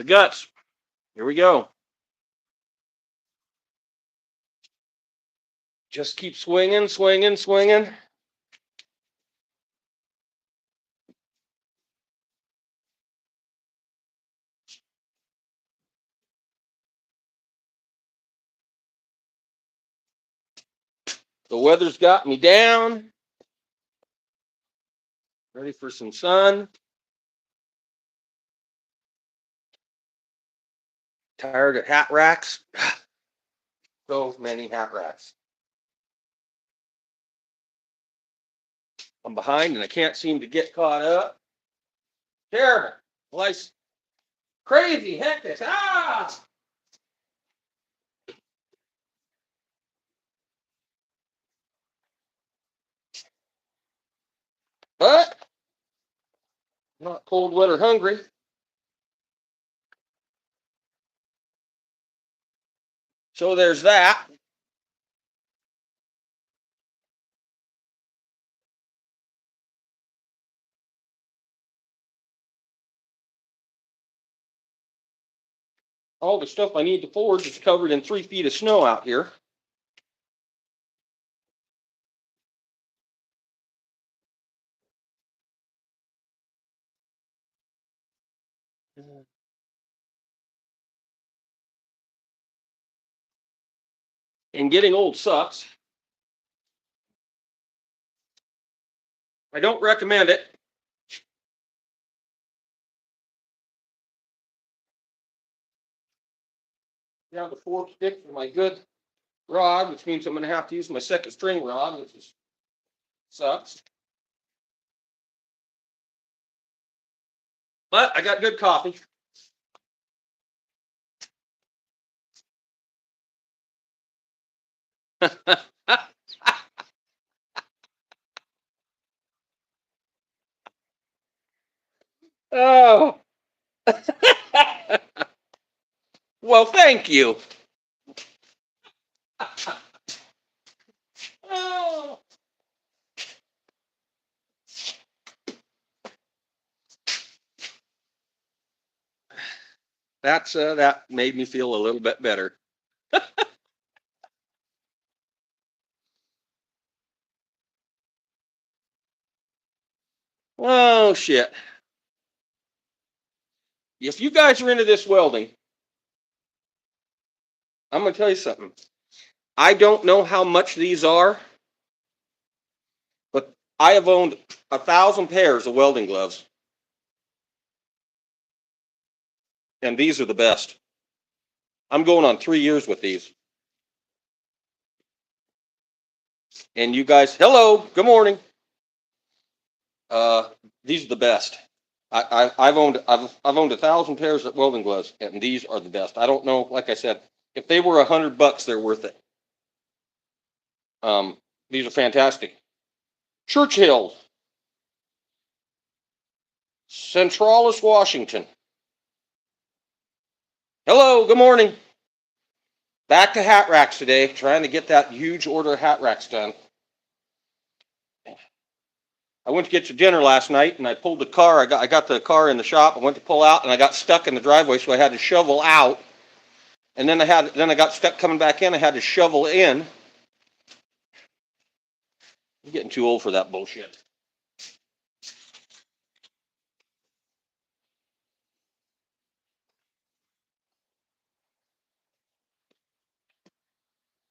the guts. Here we go. Just keep swinging, swinging, swinging. The weather's got me down. Ready for some sun. Tired of hat racks. So many hat racks. I'm behind and I can't seem to get caught up. Terrible. Life's crazy, hectic. Ah! But not cold weather hungry. So there's that. All the stuff I need to forge is covered in 3 feet of snow out here. And getting old sucks. I don't recommend it. Down to 4 sticks for my good rod, which means I'm going to have to use my second string rod, which is sucks. But I got good coffee. Oh. Well, thank you. Oh. That made me feel a little bit better. Oh shit. If you guys are into this welding, I'm going to tell you something. I don't know how much these are, but I have owned 1,000 pairs of welding gloves. And these are the best. I'm going on 3 years with these. And you guys, hello, good morning. These are the best. I've owned 1,000 pairs of welding gloves, and these are the best. I don't know, like I said, if they were $100, they're worth it. These are fantastic. Churchill, Centralis, Washington. Hello, good morning. Back to hat racks today, trying to get that huge order of hat racks done. I went to get to dinner last night, and I pulled the car. I got the car in the shop. I went to pull out, and I got stuck in the driveway, so I had to shovel out. And then I got stuck coming back in. I had to shovel in. I'm getting too old for that bullshit.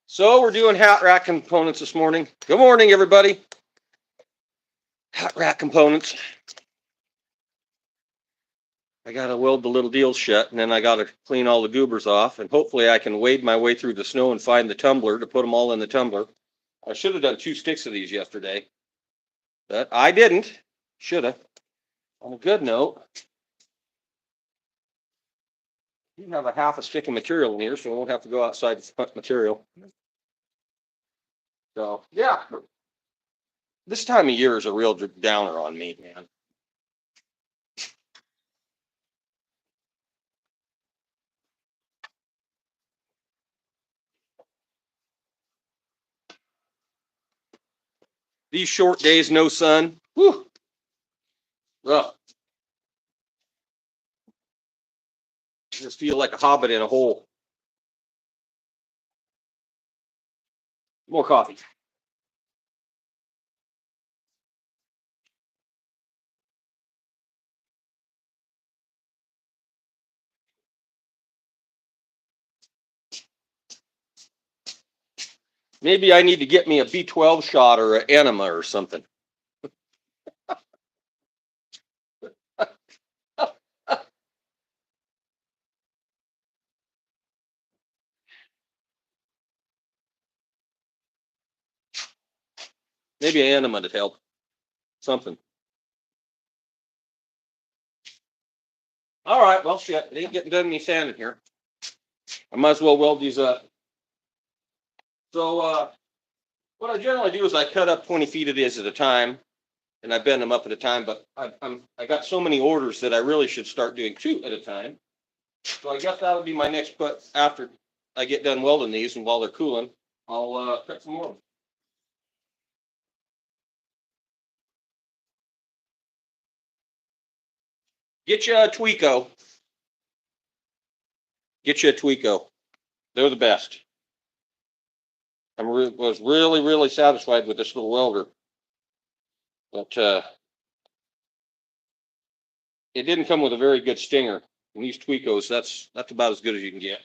So we're doing hat rack components this morning. Good morning, everybody. Hat rack components. I got to weld the little deals shut, and then I got to clean all the goobers off, and hopefully I can wade my way through the snow and find the tumbler to put them all in the tumbler. I should have done 2 sticks of these yesterday, but I didn't. Should have. On a good note, you have a half a stick of material in here, so I won't have to go outside to hunt material. So, yeah. This time of year is a real downer on me, man. These short days, no sun. Whew. Ugh. just feel like a hobbit in a hole. More coffee. Maybe I need to get me a B12 shot or an enema or something. Maybe an enema to help. Something. All right, well, shit, it ain't getting done any sanding here. I might as well weld these up. So, what I generally do is I cut up 20 feet of these at a time, and I bend them up at a time. But I got so many orders that I really should start doing 2 at a time. So I guess that'll be my next put after I get done welding these, and while they're cooling, I'll cut some more. Get you a Tweeko. Get you a Tweeko. They're the best. I was really, really satisfied with this little welder. But it didn't come with a very good stinger. And these Tweekos, that's about as good as you can get.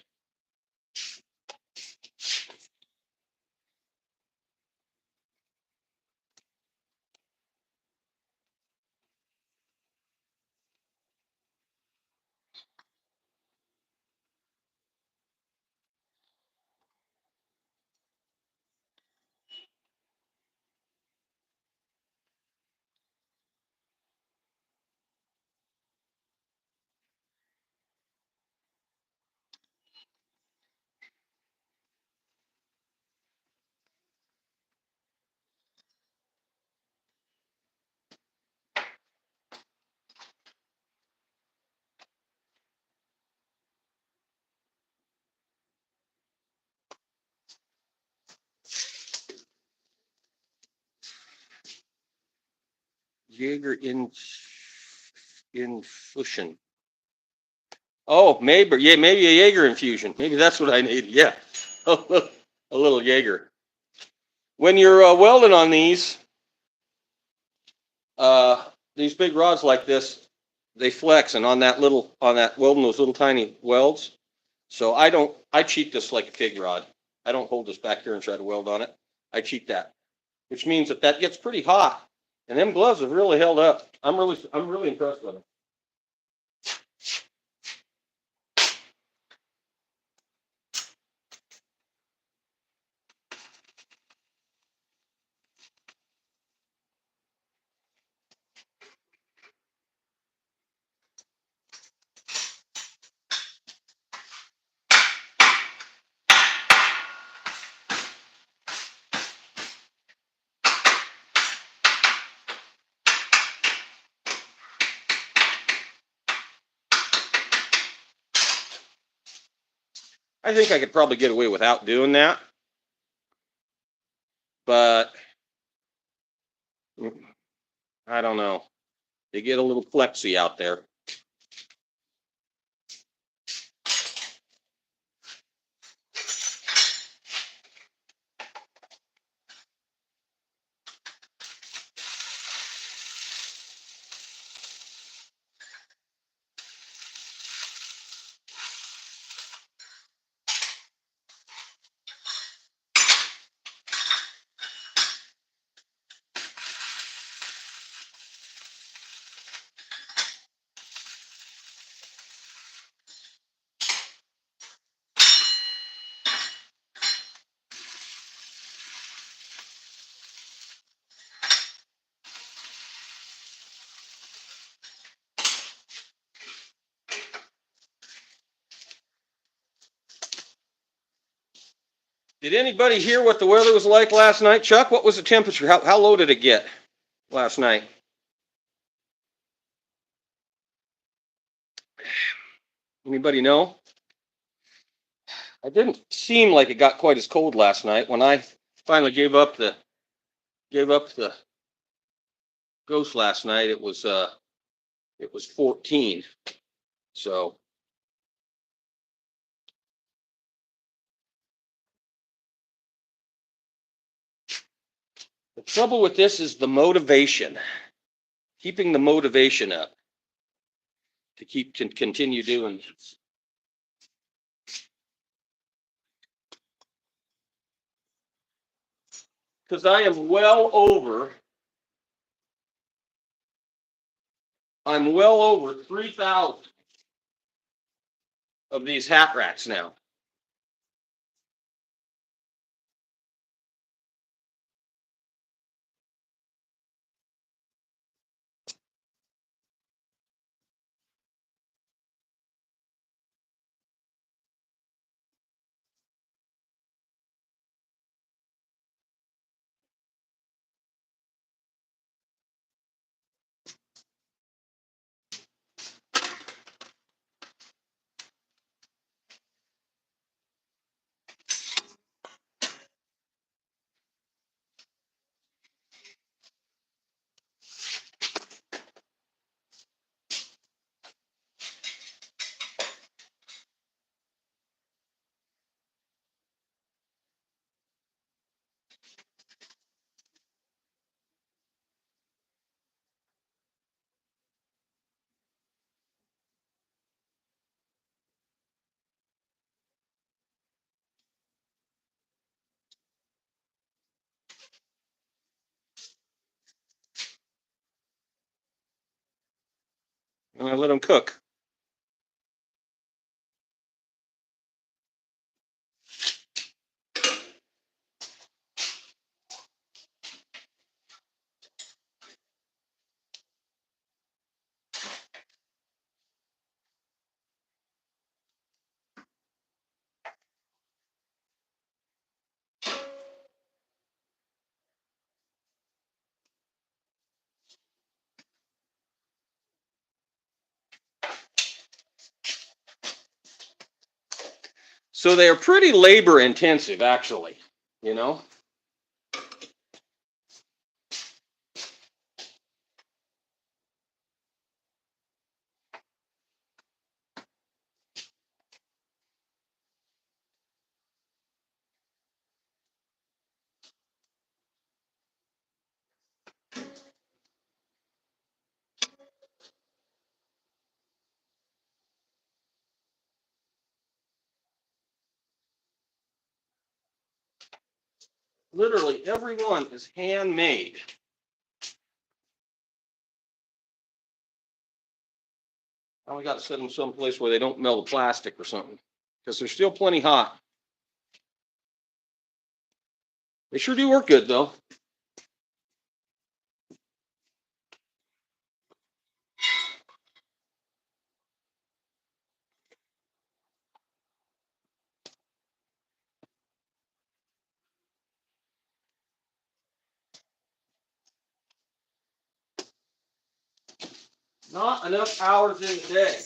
Jaeger infusion. Oh, maybe, yeah, maybe a Jaeger infusion. Maybe that's what I need. Yeah, a little Jaeger. When you're welding on these big rods like this, they flex, and on that welding those little tiny welds. So I cheat this like a pig rod. I don't hold this back here and try to weld on it. I cheat that, which means that gets pretty hot, and them gloves have really held up. I'm really impressed with them. I think I could probably get away without doing that, but I don't know. They get a little flexy out there. Did anybody hear what the weather was like last night? Chuck, what was the temperature? How low did it get last night? Anybody know? It didn't seem like it got quite as cold last night. When I finally gave up the ghost last night, it was 14. So The trouble with this is the motivation, keeping the motivation up to continue doing this. Because I'm well over 3,000 of these hat racks now. And I let them cook. So they are pretty labor intensive, actually, you know? Literally every one is handmade. Now we got to set them someplace where they don't melt the plastic or something, because they're still plenty hot. They sure do work good, though. Not enough hours in a day.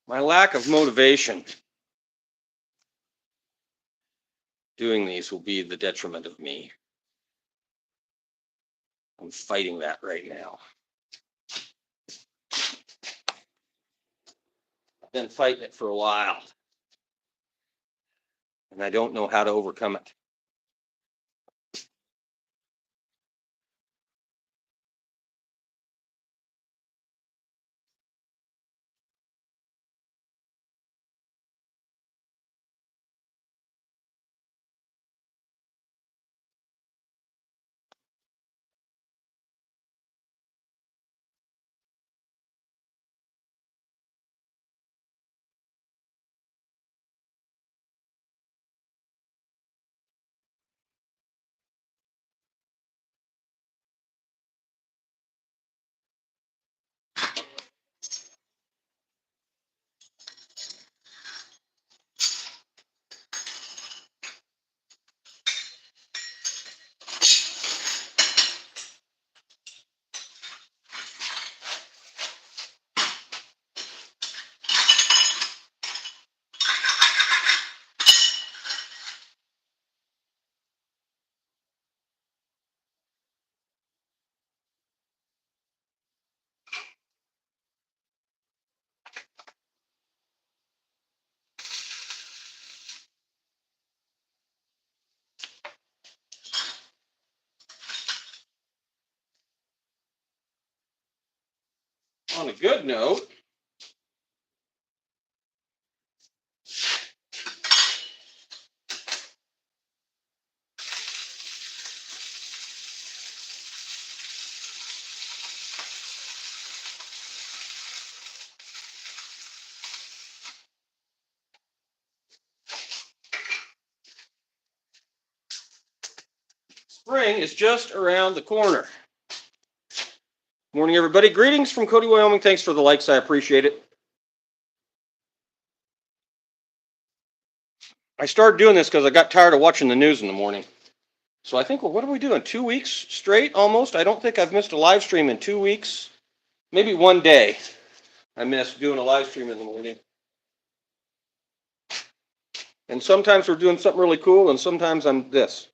My lack of motivation doing these will be the detriment of me. I'm fighting that right now. I've been fighting it for a while, and I don't know how to overcome it. On a good note, spring is just around the corner. Morning, everybody. Greetings from Cody, Wyoming. Thanks for the likes. I appreciate it. I started doing this because I got tired of watching the news in the morning. So I think, well, what are we doing? 2 weeks straight almost? I don't think I've missed a live stream in 2 weeks. Maybe one day I missed doing a live stream in the morning. And sometimes we're doing something really cool, and sometimes I'm this.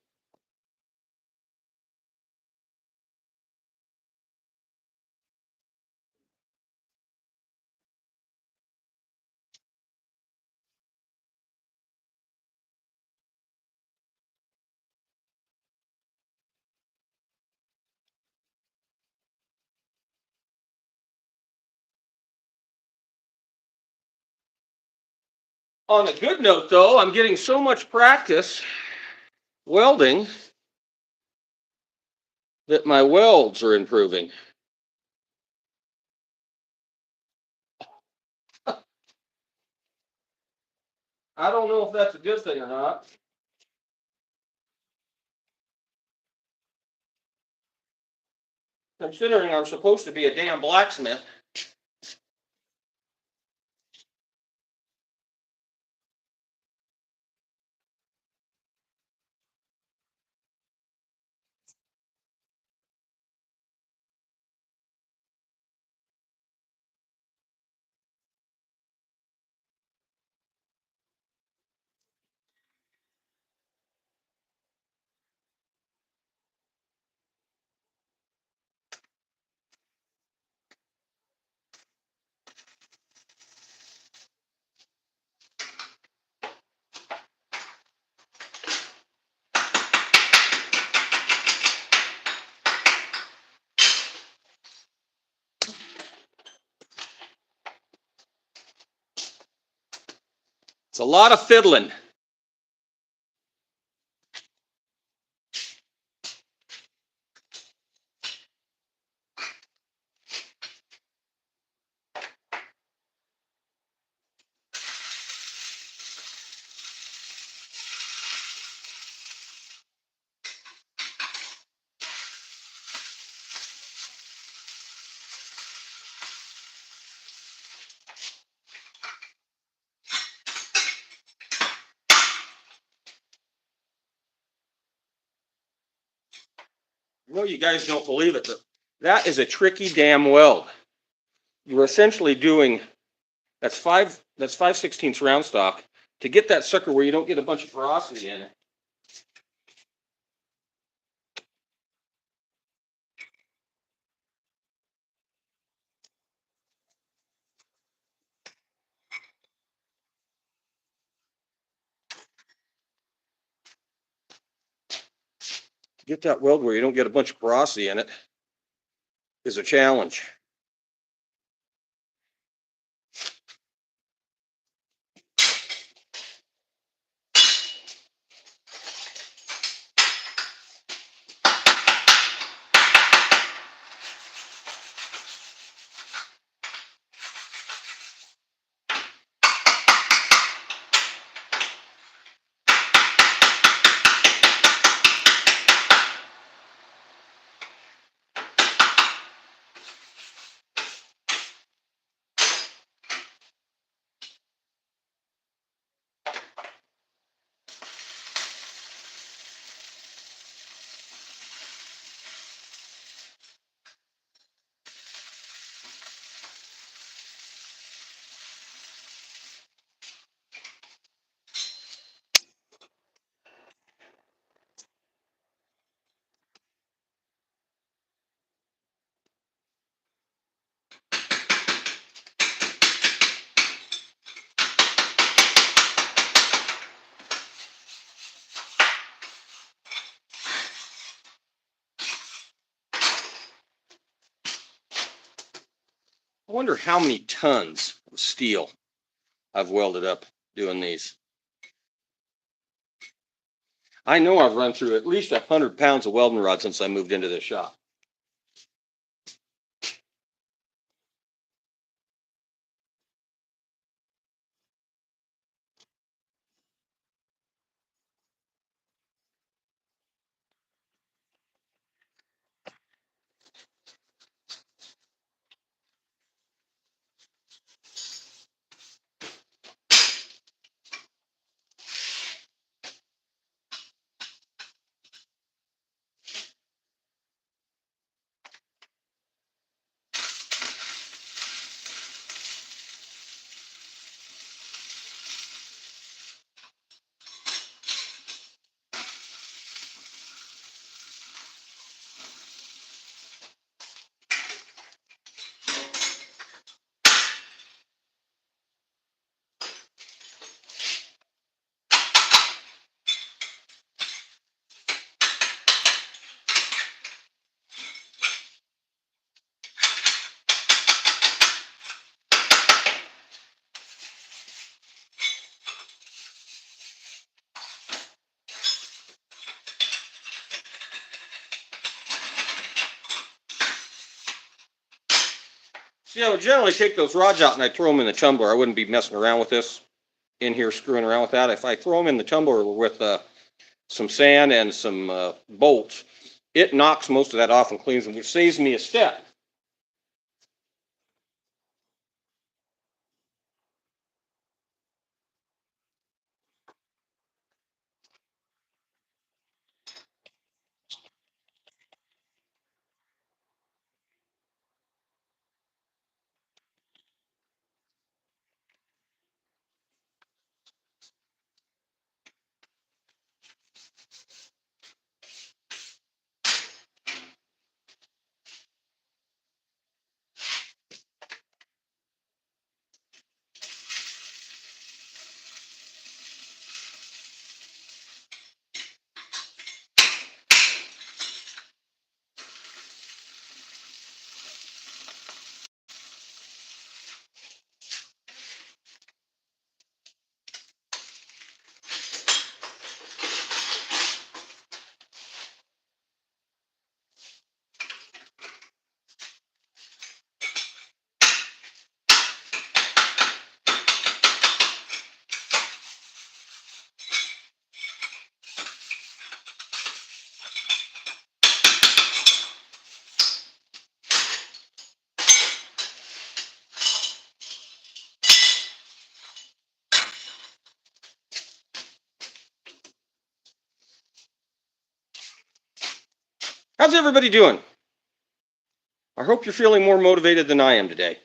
On a good note, though, I'm getting so much practice welding that my welds are improving. I don't know if that's a good thing or not. Considering I'm supposed to be a damn blacksmith. It's a lot of fiddling. I know you guys don't believe it, but that is a tricky damn weld. You're essentially doing That's 5/16 round stock. To get that sucker where you don't get a bunch of porosity in it. To get that weld where you don't get a bunch of porosity in it is a challenge. I wonder how many tons of steel I've welded up doing these. I know I've run through at least 100 pounds of welding rod since I moved into this shop. See, I would generally take those rods out and I throw them in the tumbler. I wouldn't be messing around with this in here, screwing around with that. If I throw them in the tumbler with some sand and some bolts, it knocks most of that off and cleans them, which saves me a step. How's everybody doing? I hope you're feeling more motivated than I am today.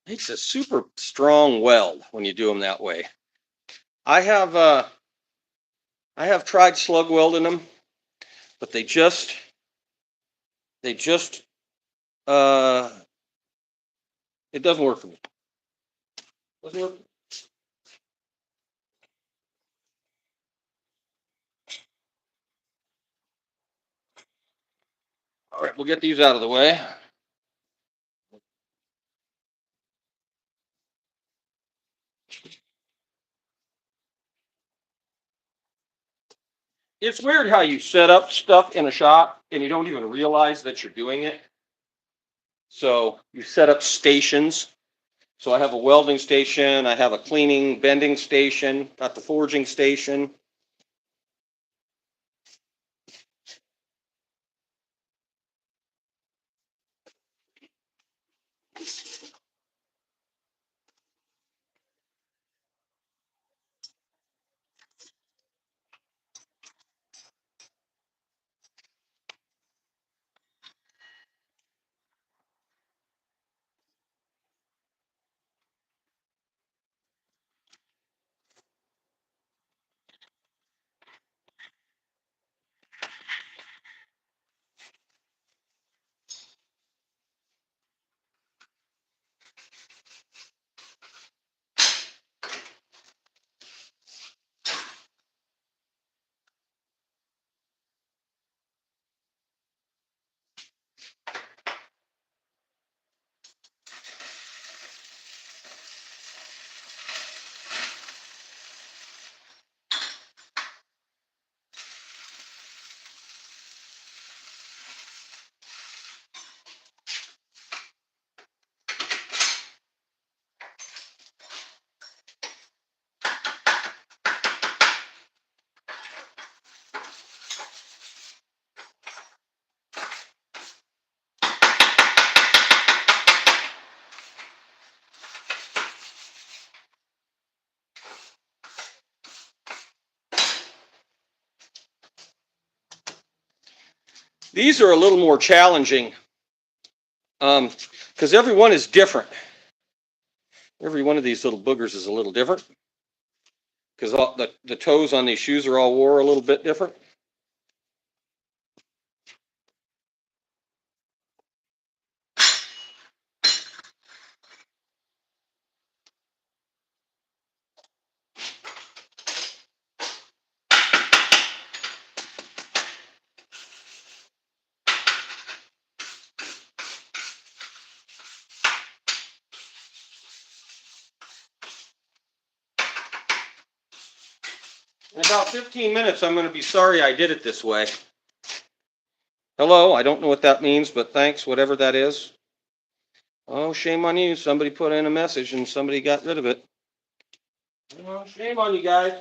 Makes a super strong weld when you do them that way. I have tried slug welding them, but they just uh it doesn't work for me. Doesn't work. All right, we'll get these out of the way. It's weird how you set up stuff in a shop and you don't even realize that you're doing it. So you set up stations. So I have a welding station, I have a cleaning, bending station, got the forging station. These are a little more challenging because every one is different. Every one of these little boogers is a little different because the toes on these shoes are all wore a little bit different. In about 15 minutes, I'm going to be sorry I did it this way. Hello, I don't know what that means, but thanks, whatever that is. Oh, shame on you. Somebody put in a message and somebody got rid of it. Oh, shame on you guys.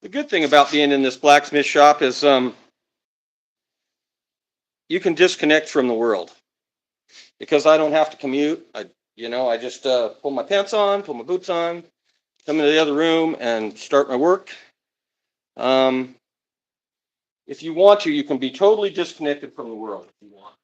The good thing about being in this blacksmith shop is you can disconnect from the world because I don't have to commute. I just pull my pants on, put my boots on, come into the other room and start my work. Um, if you want to, you can be totally disconnected from the world if you want.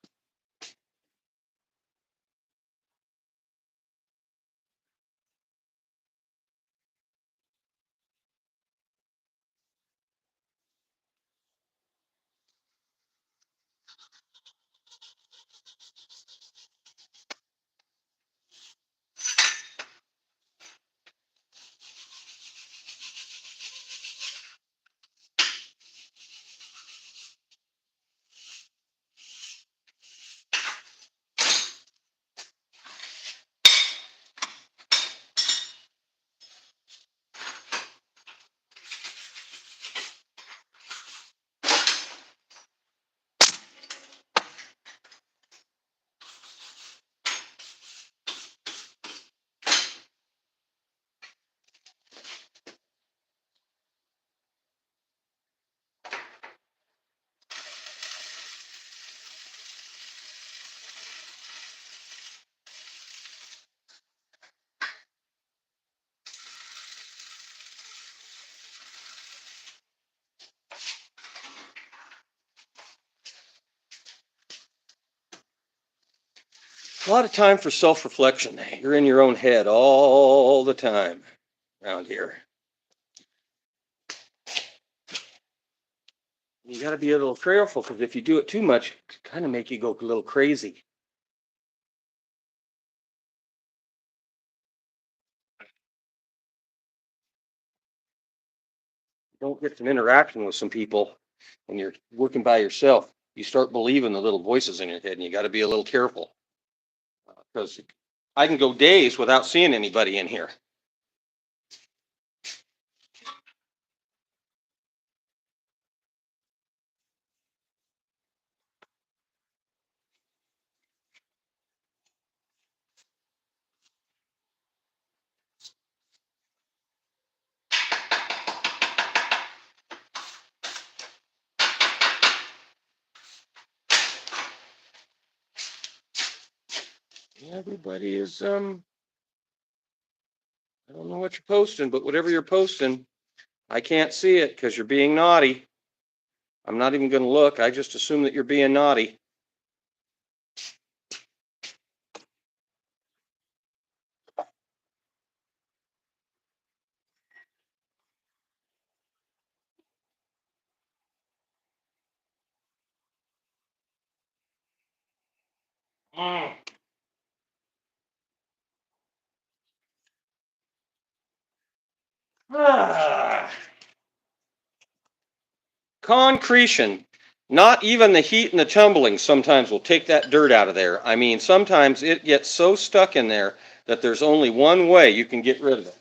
A lot of time for self-reflection. You're in your own head all the time around here. You got to be a little careful because if you do it too much, it kind of make you go a little crazy. You don't get some interaction with some people when you're working by yourself. You start believing the little voices in your head, and you got to be a little careful because I can go days without seeing anybody in here. Everybody is I don't know what you're posting, but whatever you're posting, I can't see it because you're being naughty. I'm not even going to look. I just assume that you're being naughty. Mm. Ah. Concretion. Not even the heat and the tumbling sometimes will take that dirt out of there. I mean, sometimes it gets so stuck in there that there's only one way you can get rid of it.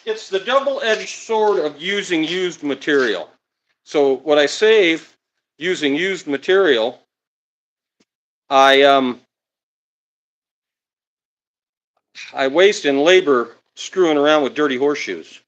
it's the double-edged sword of using used material. So what I save using used material, I waste in labor screwing around with dirty horseshoes.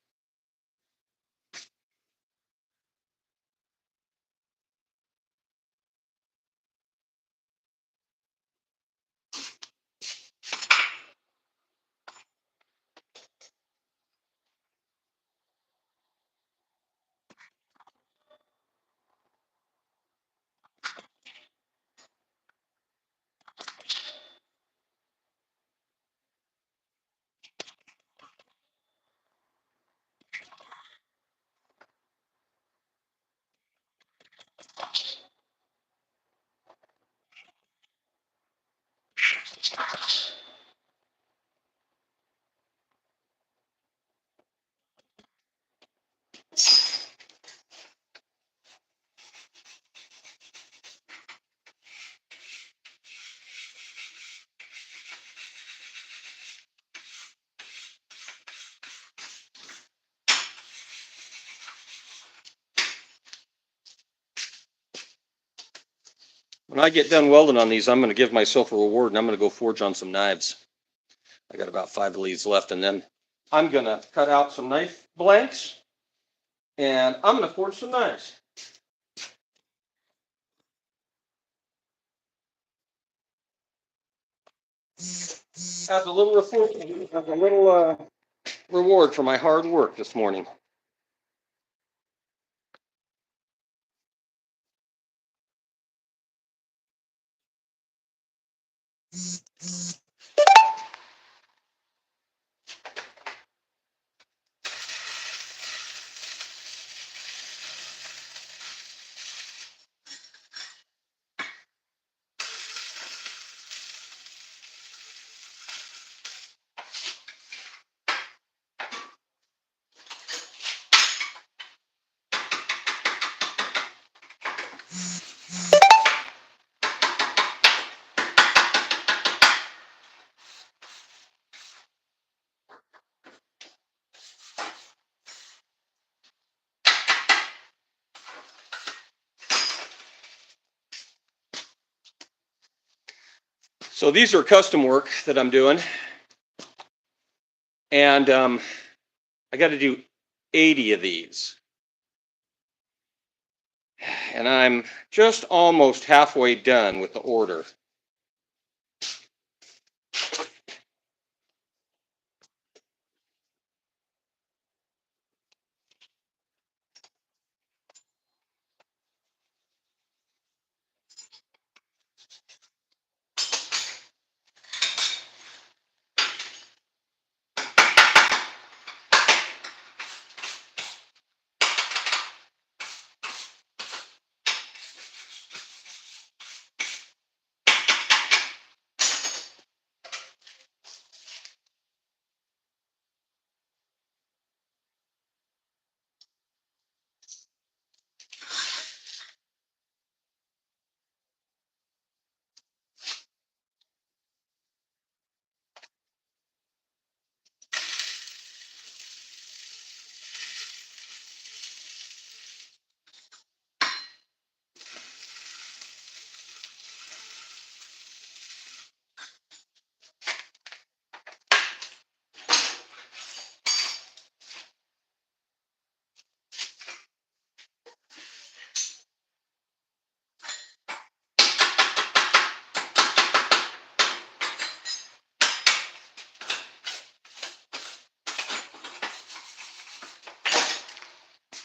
When I get done welding on these, I'm going to give myself a reward and I'm going to go forge on some knives. I got about 5 of these left, and then I'm going to cut out some knife blanks and I'm going to forge some knives. As a little reward for my hard work this morning. So these are custom work that I'm doing, and I got to do 80 of these. And I'm just almost halfway done with the order.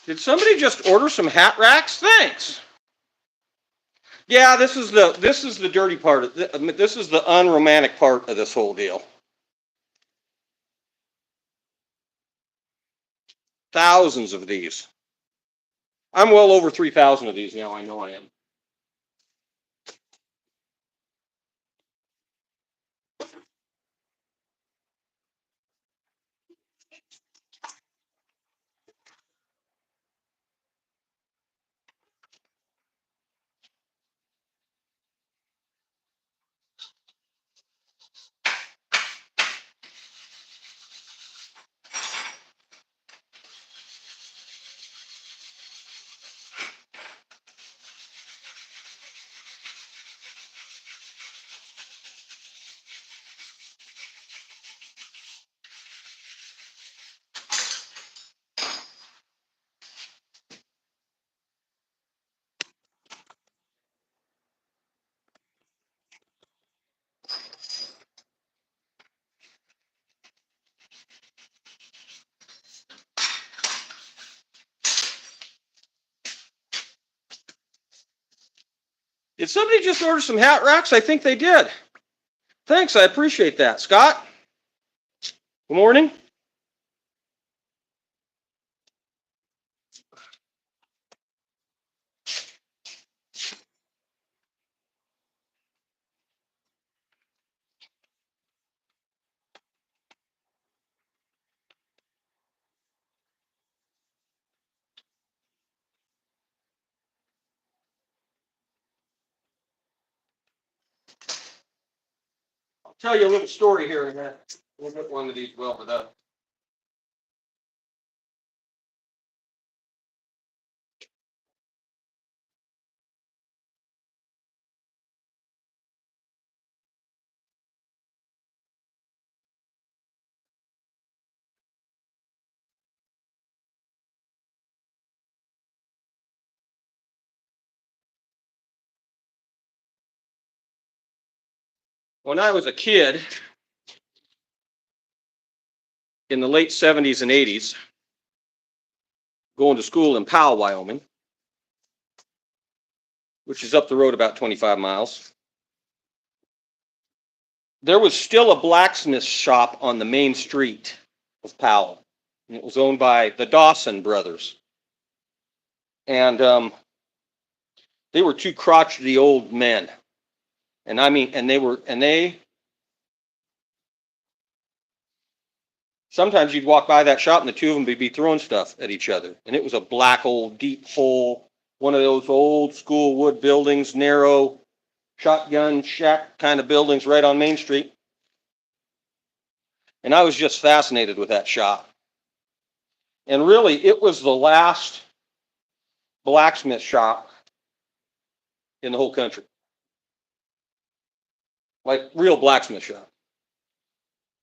Did somebody just order some hat racks? Thanks. Yeah, this is the dirty part of this is the unromantic part of this whole deal. Thousands of these. I'm well over 3,000 of these now. I know I am. Did somebody just order some hat racks? I think they did. Thanks, I appreciate that. Scott? Good morning. I'll tell you a little story here in a minute. We'll get one of these welded up. When I was a kid, in the late 70s and 80s, going to school in Powell, Wyoming, which is up the road about 25 miles, there was still a blacksmith shop on the main street of Powell. And it was owned by the Dawson brothers. And they were two crotchety old men. And I mean, they sometimes you'd walk by that shop and the two of them would be throwing stuff at each other. And it was a black old deep hole, one of those old school wood buildings, narrow shotgun shack kind of buildings right on Main Street. And I was just fascinated with that shop. And really, it was the last blacksmith shop in the whole country. Like real blacksmith shop.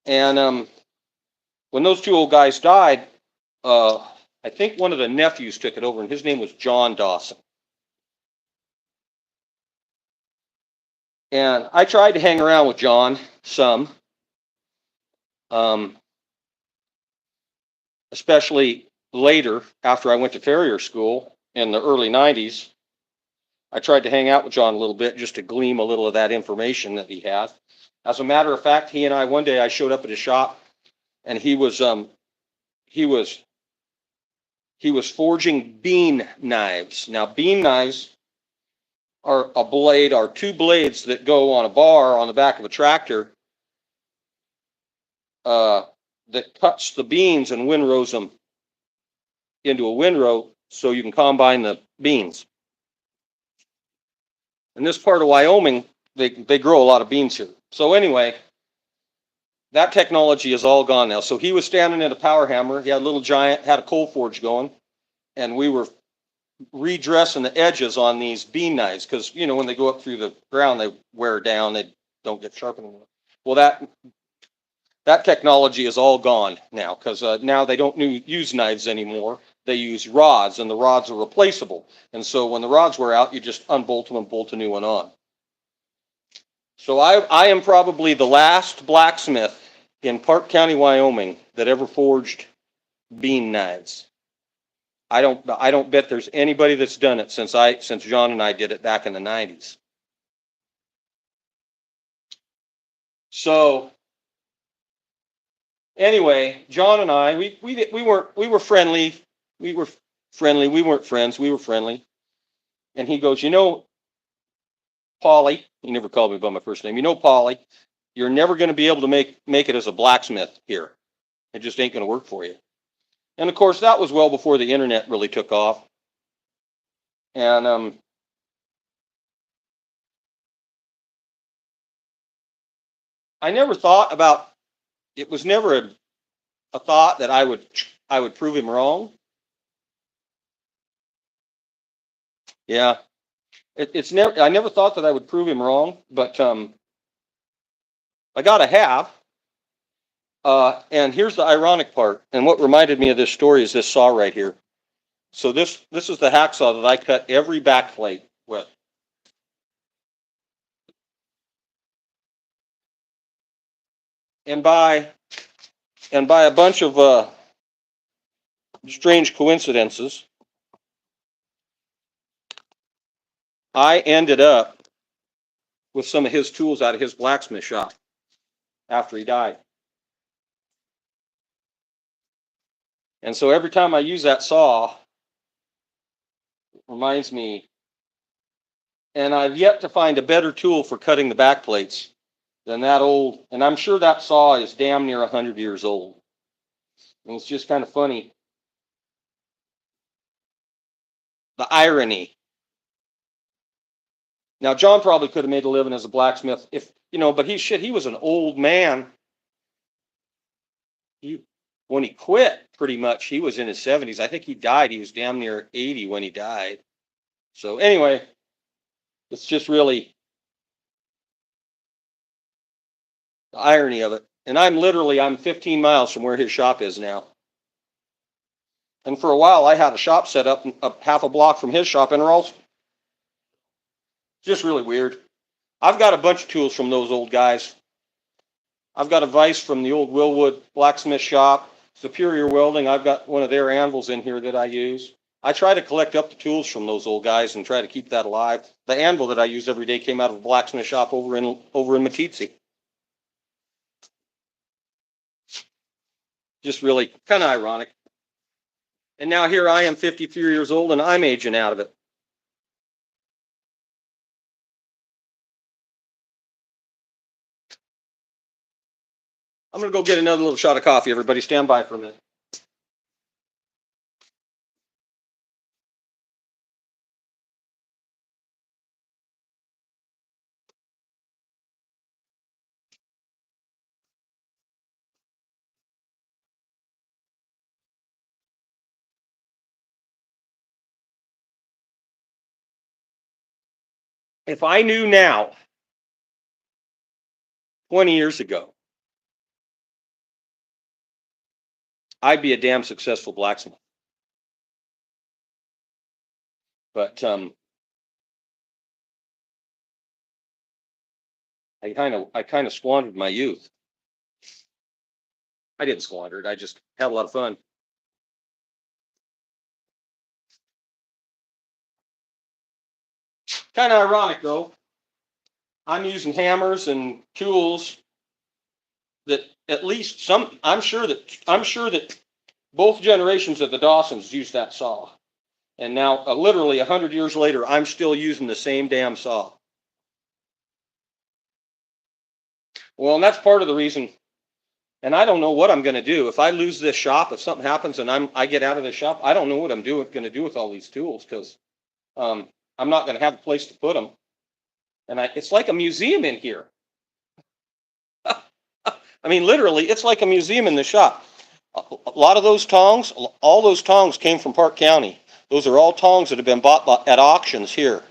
And when those two old guys died, I think one of the nephews took it over, and his name was John Dawson. And I tried to hang around with John some, especially later after I went to farrier school in the early 90s. I tried to hang out with John a little bit just to glean a little of that information that he had. As a matter of fact, he and I, one day I showed up at his shop, and he was forging bean knives. Now, bean knives are two blades that go on a bar on the back of a tractor that cuts the beans and windrows them into a windrow so you can combine the beans. In this part of Wyoming, they grow a lot of beans here. So anyway, that technology is all gone now. So he was standing at a power hammer. He had a little giant, had a coal forge going, and we were redressing the edges on these bean knives because, you know, when they go up through the ground, they wear down. They don't get sharp anymore. Well, that technology is all gone now because now they don't use knives anymore. They use rods, and the rods are replaceable. And so when the rods wear out, you just unbolt them and bolt a new one on. So I am probably the last blacksmith in Park County, Wyoming, that ever forged bean knives. I don't bet there's anybody that's done it since John and I did it back in the 90s. So anyway, John and I, we were friendly. We were friendly. We weren't friends. We were friendly. And he goes, you know, Paulie, he never called me by my first name. You know, Paulie, you're never going to be able to make it as a blacksmith here. It just ain't going to work for you. And of course, that was well before the internet really took off. And I never thought about. It was never a thought that I would prove him wrong. Yeah, it's never. I never thought that I would prove him wrong, but I gotta have. And here's the ironic part. And what reminded me of this story is this saw right here. So this is the hacksaw that I cut every back plate with. And by a bunch of strange coincidences, I ended up with some of his tools out of his blacksmith shop after he died. And so every time I use that saw, it reminds me, and I've yet to find a better tool for cutting the back plates than that old, and I'm sure that saw is damn near 100 years old. And it's just kind of funny, the irony. Now, John probably could have made a living as a blacksmith if, but he was an old man. When he quit, pretty much, he was in his 70s. I think he died. He was damn near 80 when he died. So anyway, it's just really the irony of it. And I'm 15 miles from where his shop is now. And for a while, I had a shop set up half a block from his shop in Ralston. Just really weird. I've got a bunch of tools from those old guys. I've got a vise from the old Willwood blacksmith shop. Superior Welding, I've got one of their anvils in here that I use. I try to collect up the tools from those old guys and try to keep that alive. The anvil that I use every day came out of a blacksmith shop over in Matitsi. Just really kind of ironic. And now here I am, 53 years old, and I'm aging out of it. I'm going to go get another little shot of coffee. Everybody stand by for a minute. If I knew now, 20 years ago, I'd be a damn successful blacksmith. But I kind of squandered my youth. I didn't squander it. I just had a lot of fun. Kind of ironic though. I'm using hammers and tools that at least I'm sure that both generations of the Dawsons used that saw. And now literally 100 years later, I'm still using the same damn saw. Well, and that's part of the reason. And I don't know what I'm going to do if I lose this shop. If something happens and I get out of this shop, I don't know what I'm going to do with all these tools because I'm not going to have a place to put them. And it's like a museum in here. I mean, literally, it's like a museum in the shop. A lot of those tongs, all those tongs came from Park County. Those are all tongs that have been bought at auctions here.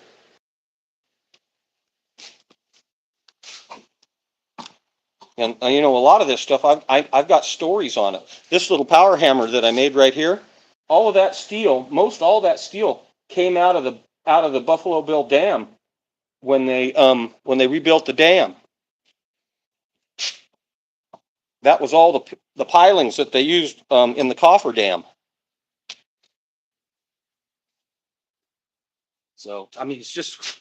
And a lot of this stuff, I've got stories on it. This little power hammer that I made right here, all of that steel, most all that steel came out of the Buffalo Bill Dam when they rebuilt the dam. That was all the pilings that they used in the coffer dam. So I mean, it's just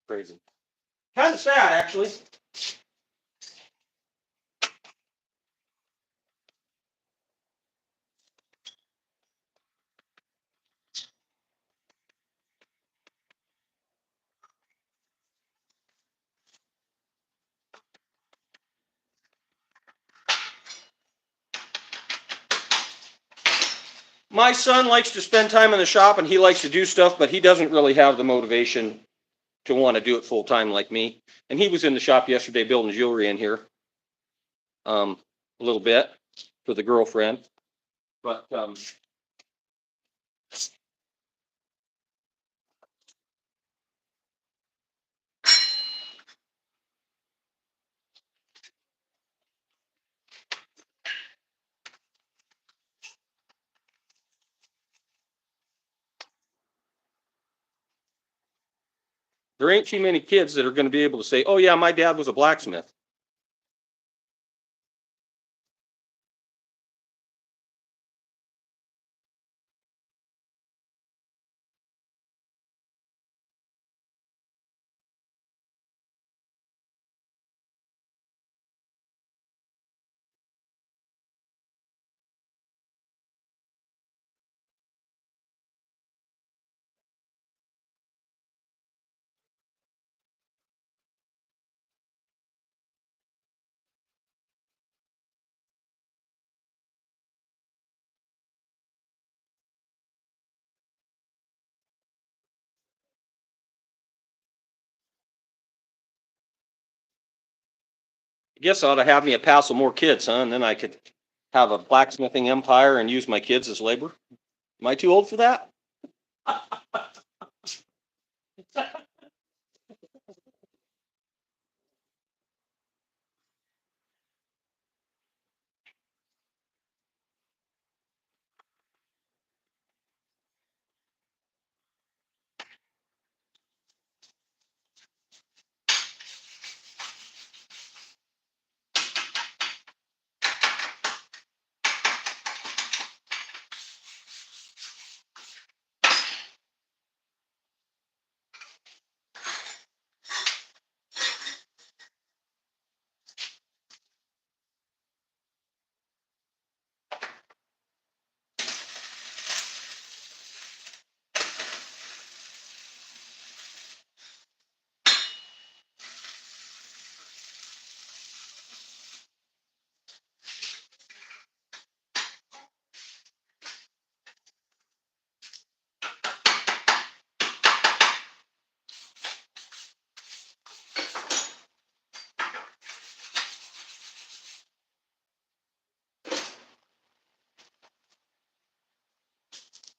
crazy. Kind of sad, actually. My son likes to spend time in the shop and he likes to do stuff, but he doesn't really have the motivation to want to do it full time like me. And he was in the shop yesterday building jewelry in here a little bit for the girlfriend. But there ain't too many kids that are going to be able to say, oh yeah, my dad was a blacksmith. guess I ought to have me a passel more kids, huh? And then I could have a blacksmithing empire and use my kids as labor. Am I too old for that?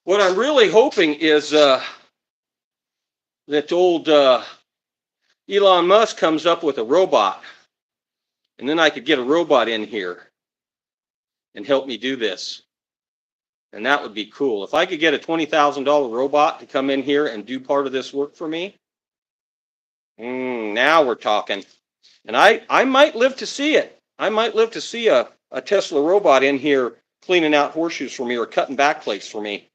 What I'm really hoping is that old Elon Musk comes up with a robot, and then I could get a robot in here and help me do this. And that would be cool. If I could get a $20,000 robot to come in here and do part of this work for me, now we're talking. And I might live to see it. I might live to see a Tesla robot in here cleaning out horseshoes for me or cutting back plates for me.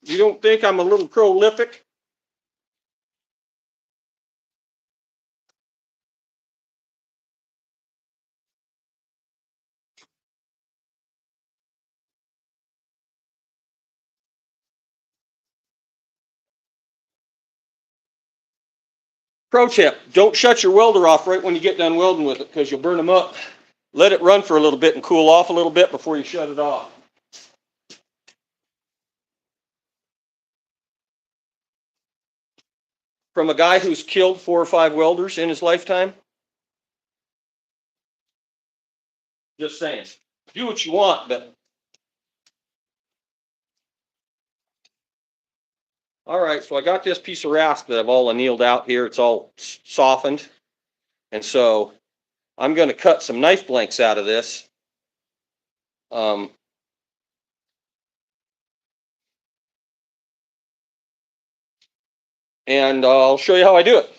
You don't think I'm a little prolific? Pro tip, don't shut your welder off right when you get done welding with it because you'll burn them up. Let it run for a little bit and cool off a little bit before you shut it off. From a guy who's killed 4 or 5 welders in his lifetime. Just saying. Do what you want, but. All right, so I got this piece of rasp that I've all annealed out here. It's all softened. And so I'm going to cut some knife blanks out of this. And I'll show you how I do it.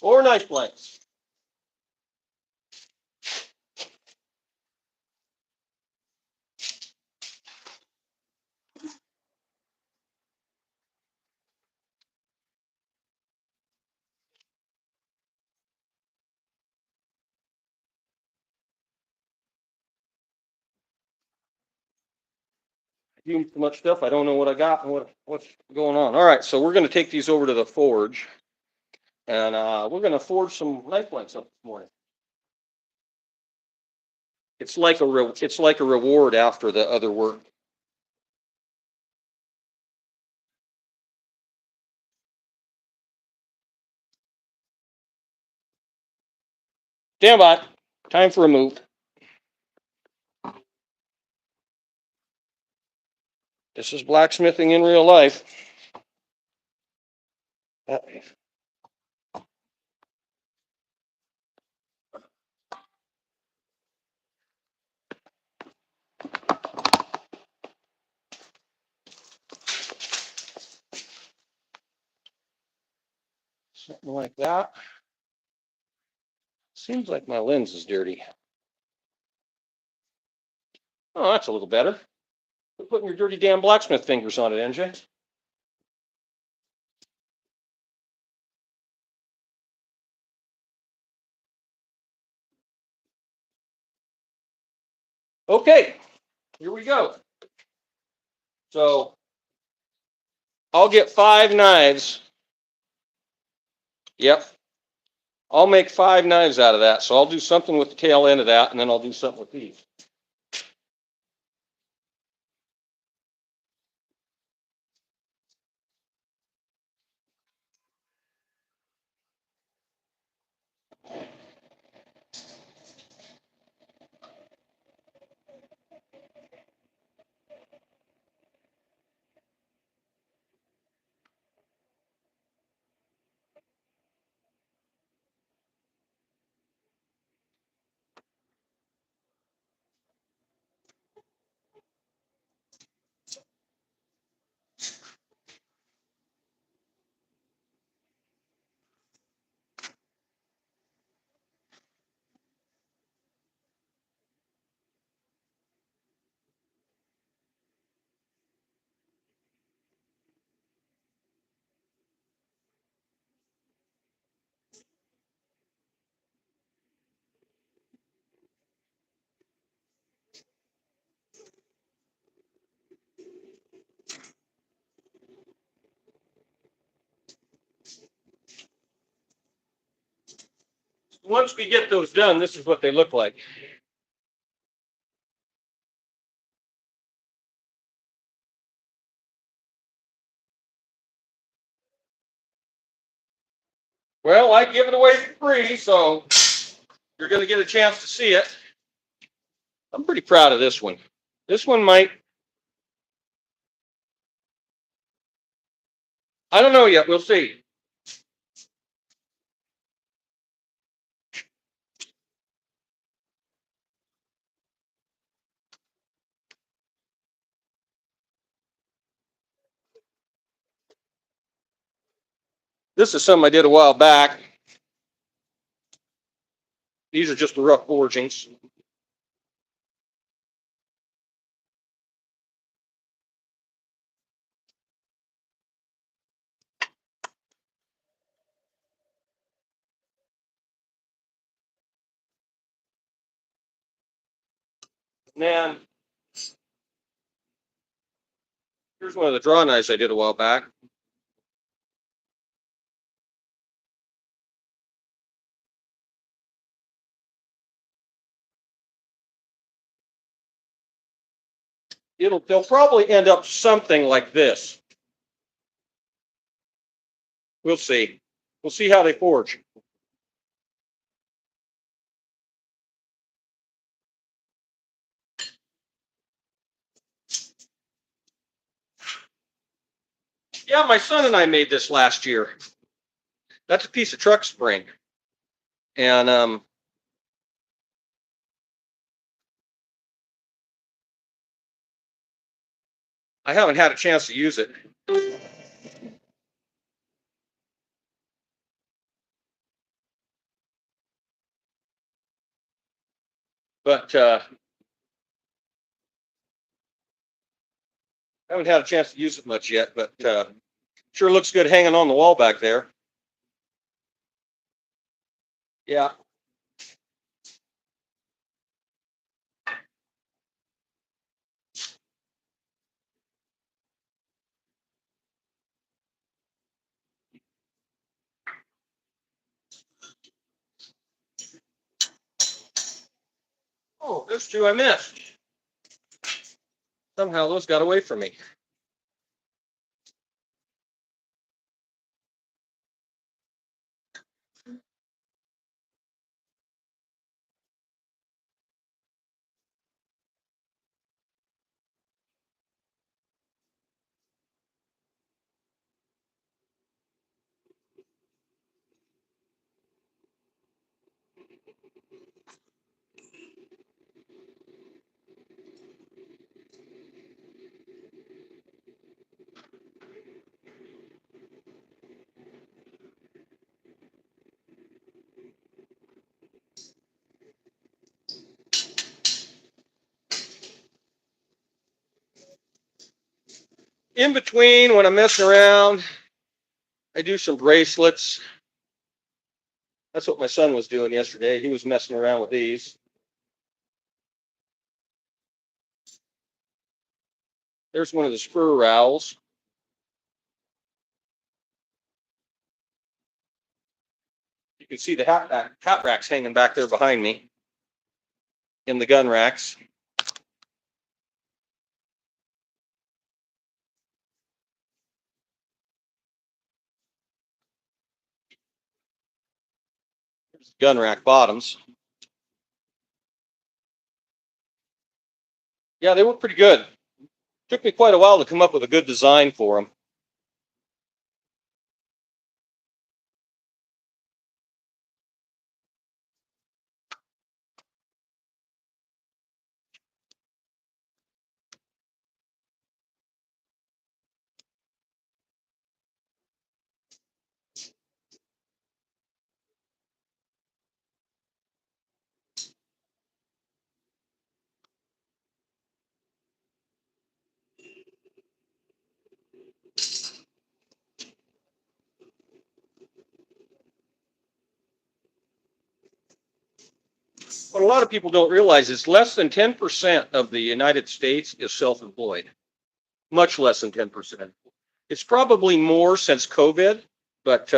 or knife blanks. Do too much stuff. I don't know what I got and what's going on. All right, so we're going to take these over to the forge, and we're going to forge some knife blanks up this morning. It's like a reward after the other work. Stand by. Time for a move. This is blacksmithing in real life. Something like that. Seems like my lens is dirty. Oh, that's a little better. Quit putting your dirty damn blacksmith fingers on it, NJ. Okay, here we go. So I'll get 5 knives. Yep. I'll make 5 knives out of that. So I'll do something with the tail end of that, and then I'll do something with these. Once we get those done, this is what they look like. Well, I give it away for free, so you're going to get a chance to see it. I'm pretty proud of this one. This one might, I don't know yet. We'll see. This is something I did a while back. These are just the rough forgings. And then here's one of the draw knives I did a while back. They'll probably end up something like this. We'll see. We'll see how they forge. Yeah, my son and I made this last year. That's a piece of truck spring. And I haven't had a chance to use it. But I haven't had a chance to use it much yet, but sure looks good hanging on the wall back there. Yeah. Oh, there's two I missed. Somehow those got away from me. In between, when I'm messing around, I do some bracelets. That's what my son was doing yesterday. He was messing around with these. There's one of the spur rowels. You can see the hat racks hanging back there behind me in the gun racks. There's the gun rack bottoms. Yeah, they work pretty good. Took me quite a while to come up with a good design for them. What a lot of people don't realize is less than 10% of the United States is self-employed. Much less than 10%. It's probably more since COVID, but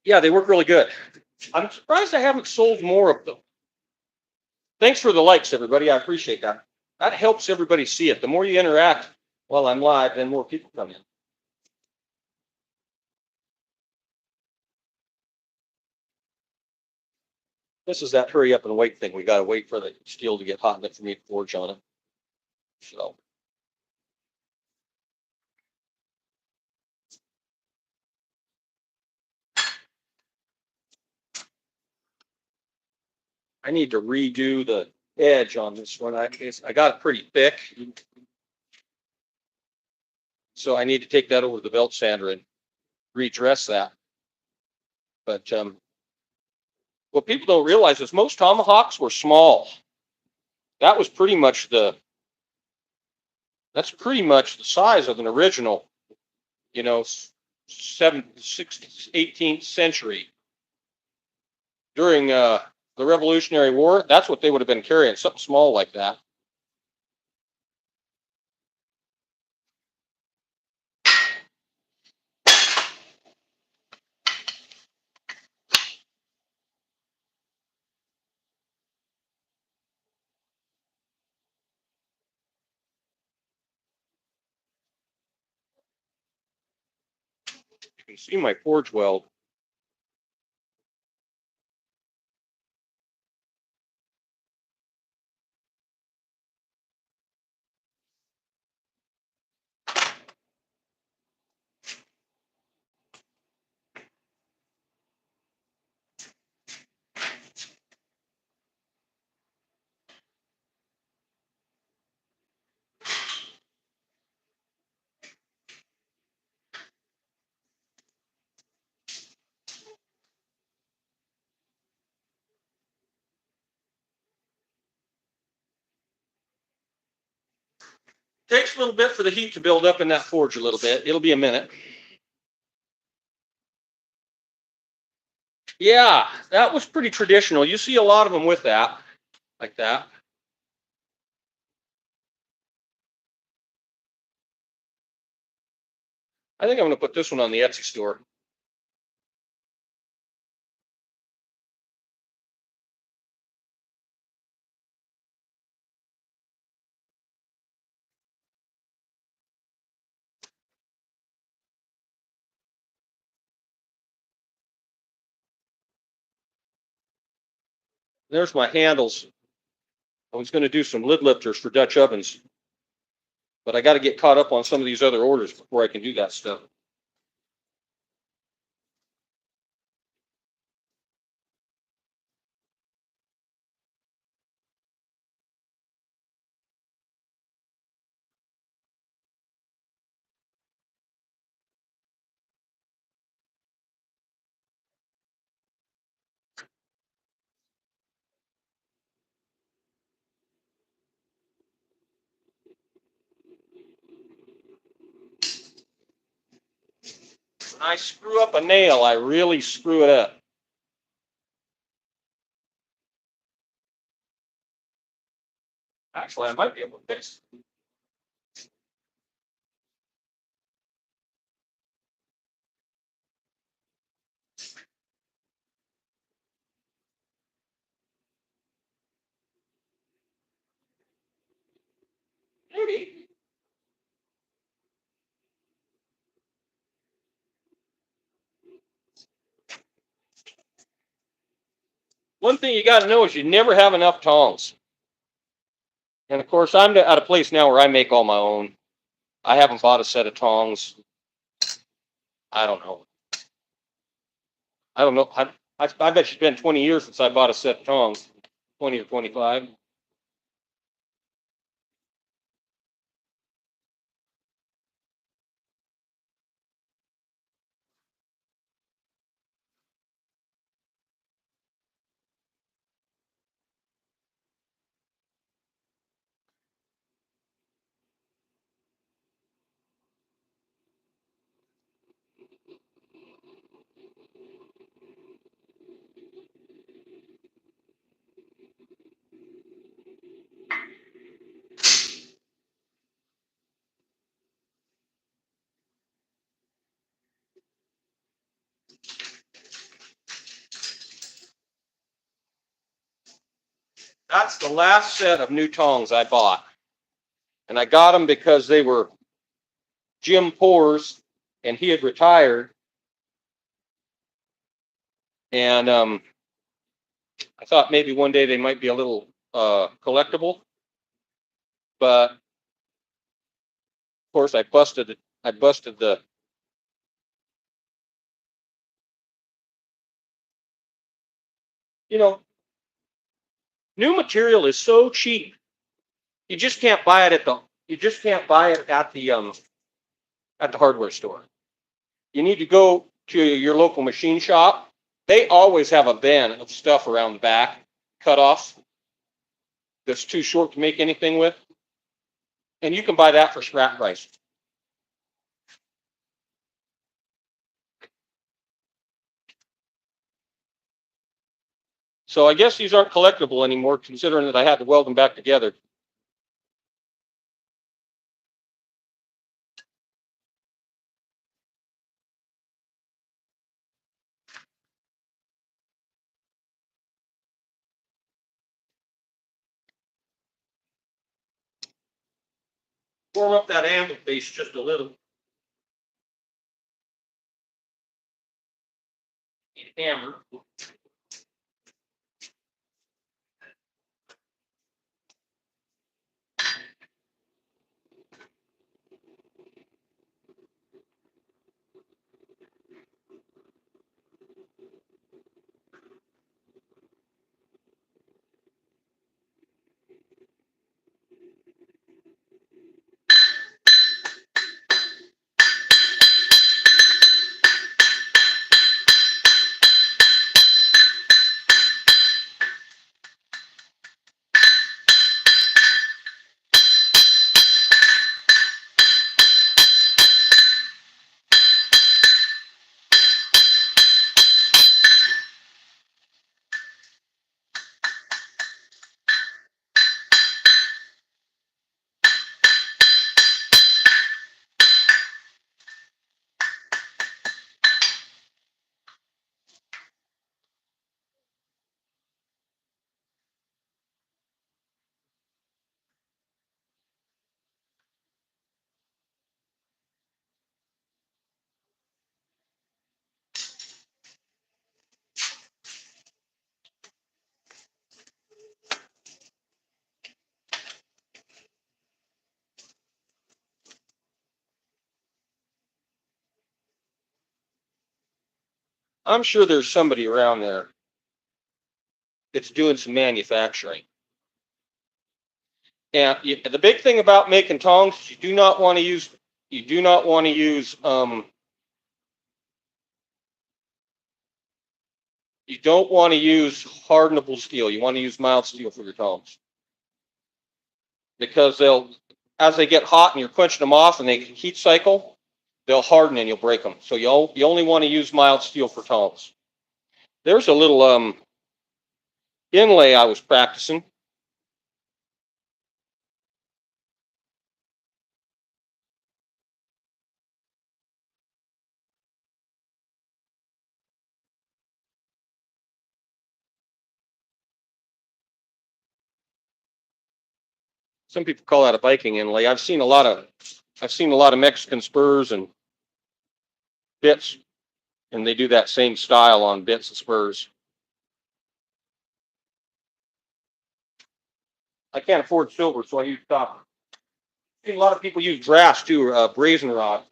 yeah, they work really good. I'm surprised I haven't sold more of them. Thanks for the likes, everybody. I appreciate that. That helps everybody see it. The more you interact while I'm live, then more people come in. This is that hurry up and wait thing. We got to wait for the steel to get hot enough for me to forge on it. So I need to redo the edge on this one. I got it pretty thick, so I need to take that over to the belt sander and redress that. But what people don't realize is most tomahawks were small. That was pretty much that's pretty much the size of an original, you know, 18th century. During the Revolutionary War, that's what they would have been carrying, something small like that. You can see my forge weld. Takes a little bit for the heat to build up in that forge a little bit. It'll be a minute. Yeah, that was pretty traditional. You see a lot of them with that, like that. I think I'm going to put this one on the Etsy store. There's my handles. I was going to do some lid lifters for Dutch ovens, but I got to get caught up on some of these other orders before I can do that stuff. When I screw up a nail, I really screw it up. Actually, I might be able to fix it. Maybe. One thing you got to know is you never have enough tongs. And of course, I'm at a place now where I make all my own. I haven't bought a set of tongs. I don't know. I don't know. I bet it's been 20 years since I bought a set of tongs. 20 or 25. That's the last set of new tongs I bought. And I got them because they were Jim Poor's and he had retired. And I thought maybe one day they might be a little collectible. But of course I busted the you know, new material is so cheap. You just can't buy it at the hardware store. You need to go to your local machine shop. They always have a bin of stuff around the back, cut offs, that's too short to make anything with. And you can buy that for scrap price. So I guess these aren't collectible anymore, considering that I had to weld them back together. Warm up that anvil base just a little. Hammer. I'm sure there's somebody around there that's doing some manufacturing. And the big thing about making tongs is you do not want to use you don't want to use hardenable steel. You want to use mild steel for your tongs, because as they get hot and you're quenching them off and they heat cycle, they'll harden and you'll break them. So you only want to use mild steel for tongs. There's a little inlay I was practicing. Some people call that a Viking inlay. I've seen a lot of Mexican spurs and bits, and they do that same style on bits and spurs. I can't afford silver, so I use copper. I've seen a lot of people use brass too, brazen rod.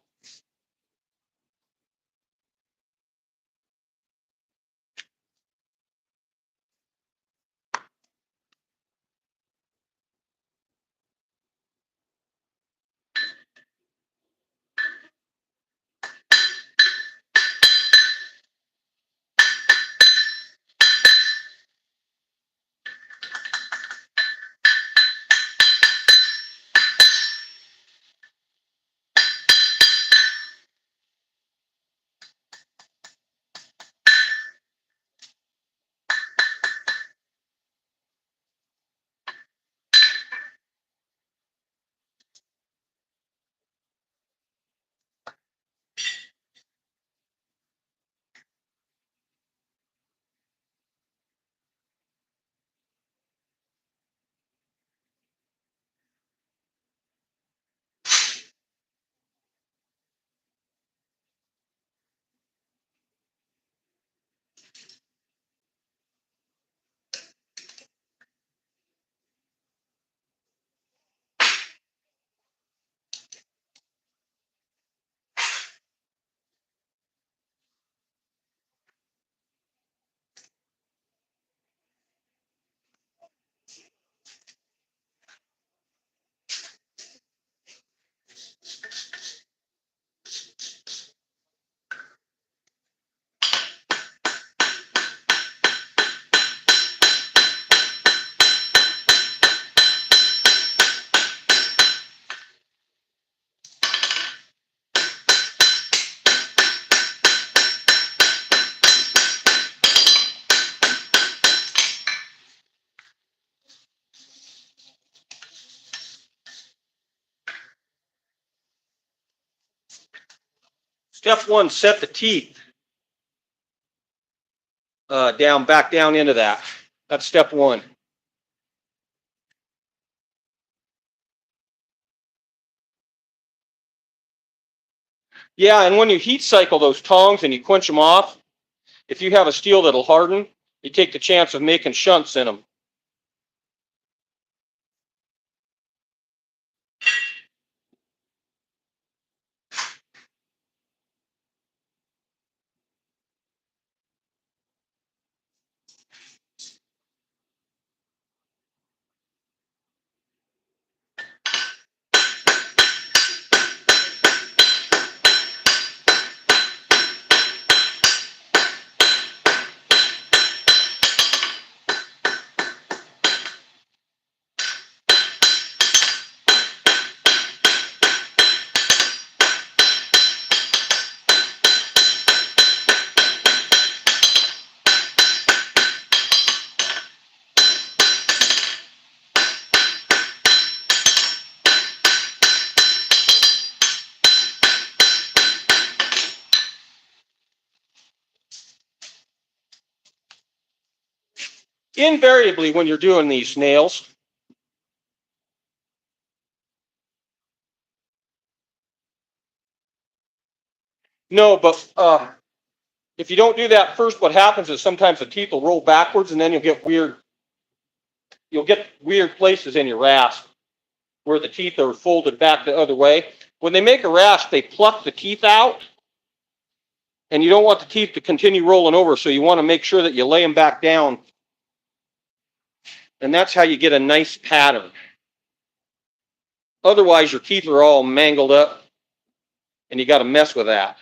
Step one, set the teeth back down into that. That's step one. Yeah, and when you heat cycle those tongs and you quench them off, if you have a steel that'll harden, you take the chance of making shunts in them. Invariably, when you're doing these nails, no, but if you don't do that first, what happens is sometimes the teeth will roll backwards, and then you'll get weird places in your rasp where the teeth are folded back the other way. When they make a rasp, they pluck the teeth out, And you don't want the teeth to continue rolling over, so you want to make sure that you lay them back down. And that's how you get a nice pattern. Otherwise, your teeth are all mangled up, and you got to mess with that.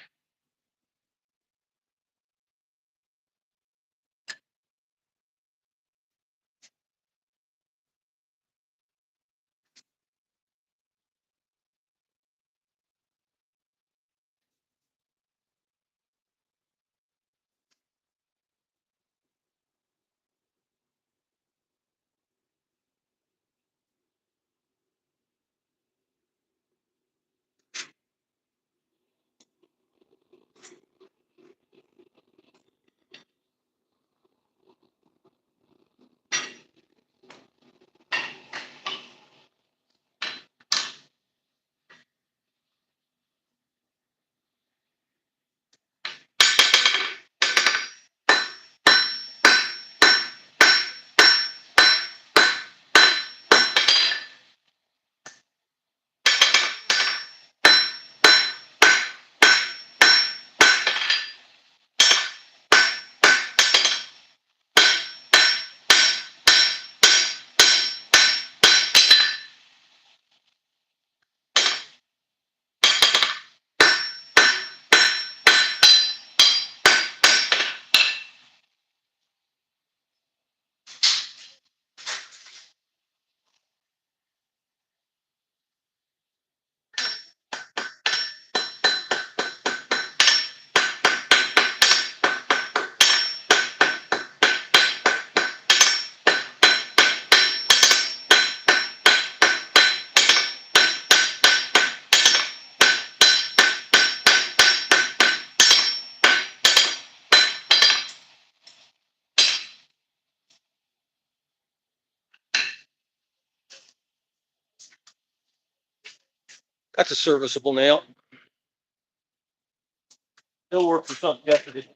That's a serviceable nail. It'll work for something decorative.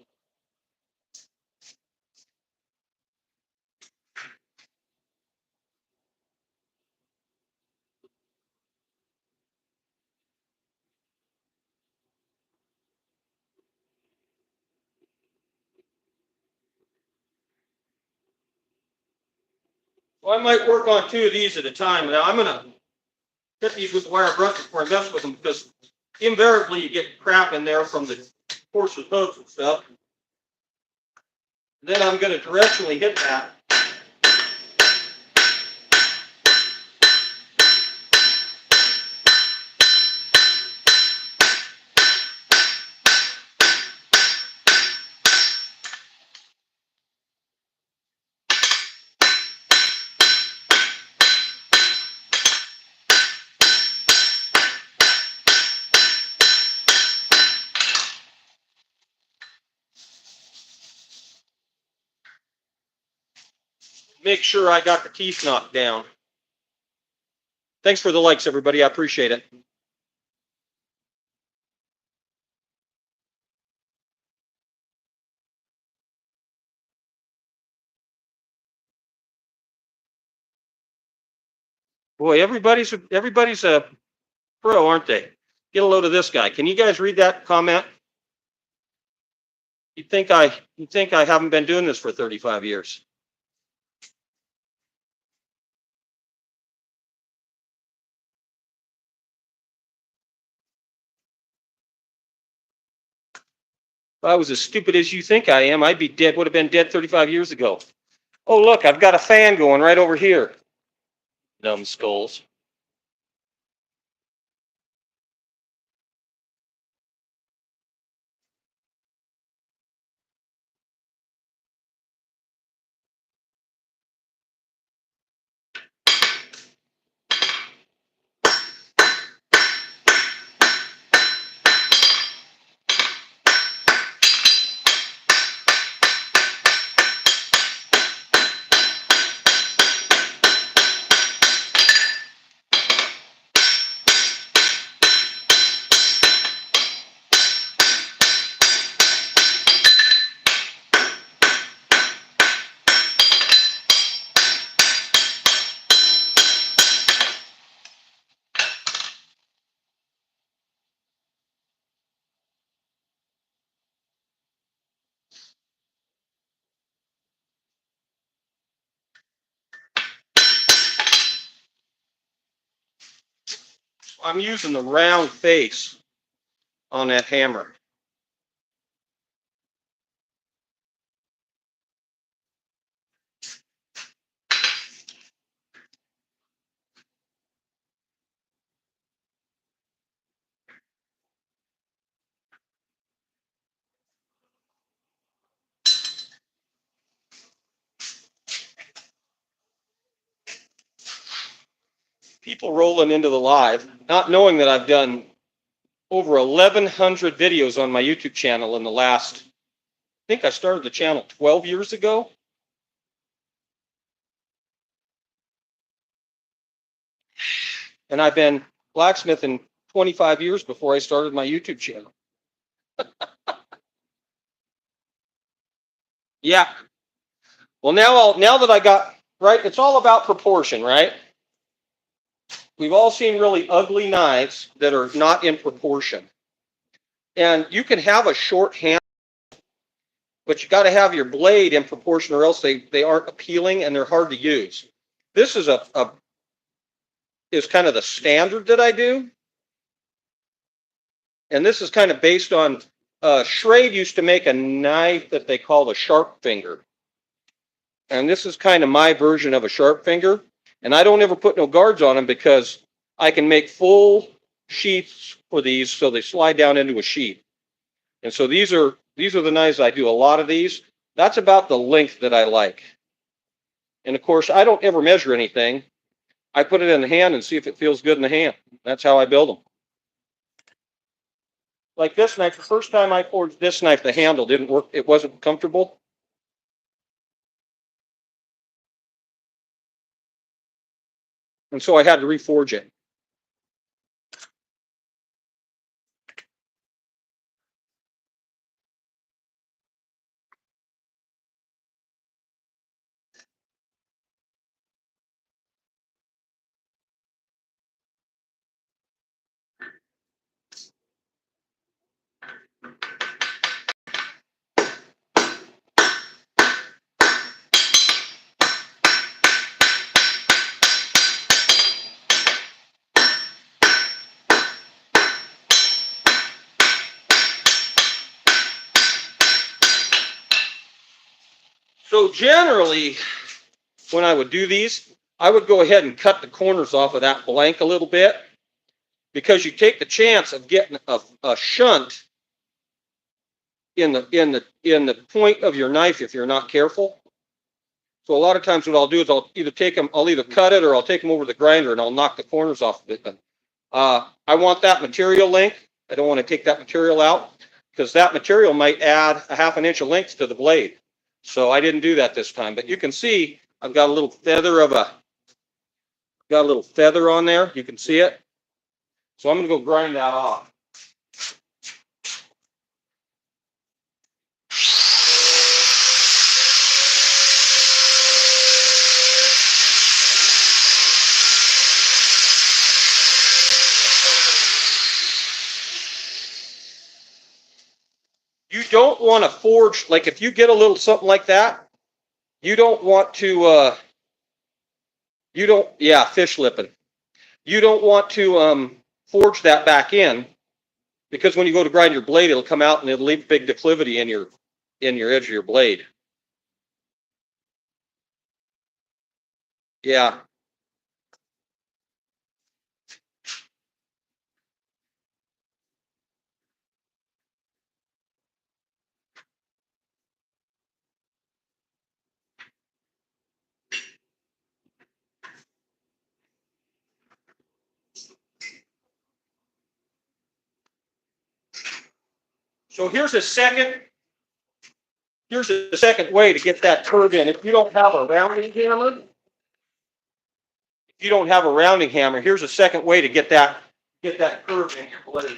Well, I might work on 2 of these at a time. Now I'm gonna hit these with wire brushes before I mess with them, because invariably you get crap in there from the horse's hooves and stuff. Then I'm gonna directionally hit that. Make sure I got the teeth knocked down. Thanks for the likes, everybody. I appreciate it. Boy, everybody's a pro, aren't they? Get a load of this guy. Can you guys read that comment? You think I haven't been doing this for 35 years? If I was as stupid as you think I am, I'd be dead. Would have been dead 35 years ago. Oh, look, I've got a fan going right over here. Numbskulls. I'm using the round face on that hammer. People rolling into the live, not knowing that I've done over 1,100 videos on my YouTube channel in the last, I think I started the channel 12 years ago. And I've been blacksmithing 25 years before I started my YouTube channel. Yeah. Well, now that I got, right, it's all about proportion, right? We've all seen really ugly knives that are not in proportion. And you can have a short hand, but you got to have your blade in proportion or else they aren't appealing and they're hard to use. This is is kind of the standard that I do. And this is kind of based on, Schrade used to make a knife that they call a sharp finger. And this is kind of my version of a sharp finger. And I don't ever put no guards on them because I can make full sheaths for these so they slide down into a sheath. And so these are the knives I do a lot of these. That's about the length that I like. And of course, I don't ever measure anything. I put it in the hand and see if it feels good in the hand. That's how I build them. Like this knife, the first time I forged this knife, the handle didn't work. It wasn't comfortable. And so I had to reforge it. So generally, when I would do these, I would go ahead and cut the corners off of that blank a little bit because you take the chance of getting a shunt in the point of your knife if you're not careful. So a lot of times what I'll do is I'll either cut it or I'll take them over the grinder and I'll knock the corners off of it. I want that material length. I don't want to take that material out because that material might add a ½ inch of length to the blade. So I didn't do that this time, but you can see I've got a little feather on there. You can see it. So I'm going to go grind that off. You don't want to forge, like if you get a little something like that, you don't want to, fish lipping. You don't want to forge that back in because when you go to grind your blade, it'll come out and it'll leave big declivity in your edge of your blade. Yeah. So here's a second way to get that curve in. If you don't have a rounding hammer, here's a second way to get that curve in your blade.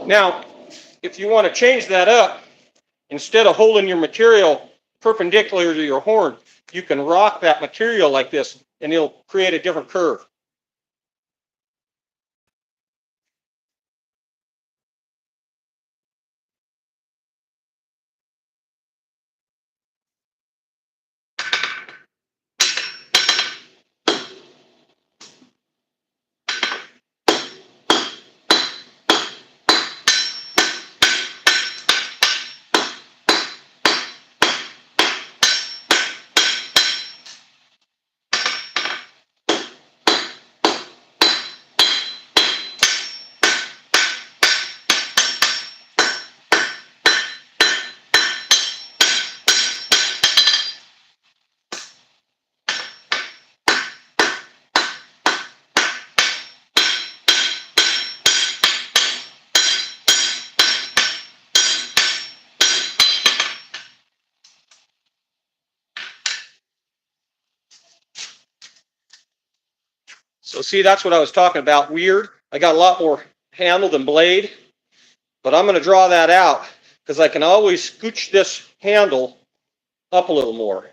Now, if you want to change that up, instead of holding your material perpendicular to your horn, you can rock that material like this and it'll create a different curve. So see, that's what I was talking about, weird. I got a lot more handle than blade, but I'm going to draw that out because I can always scooch this handle up a little more.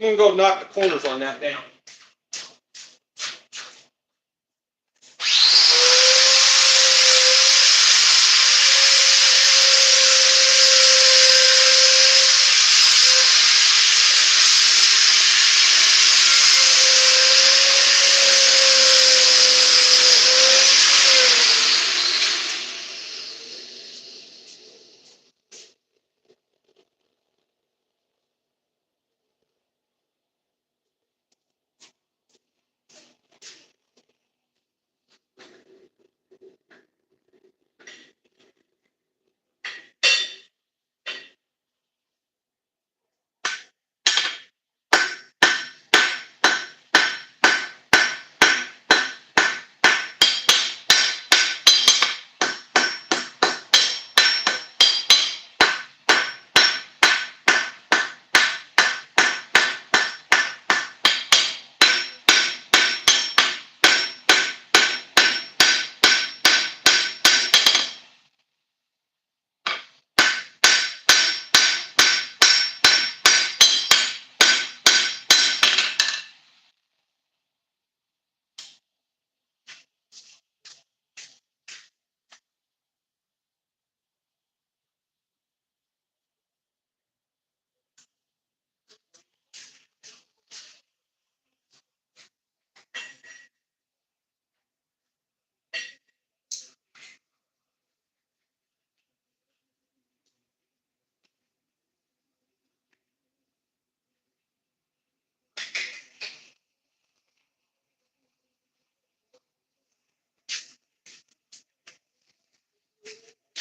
I'm going to go knock the corners on that down.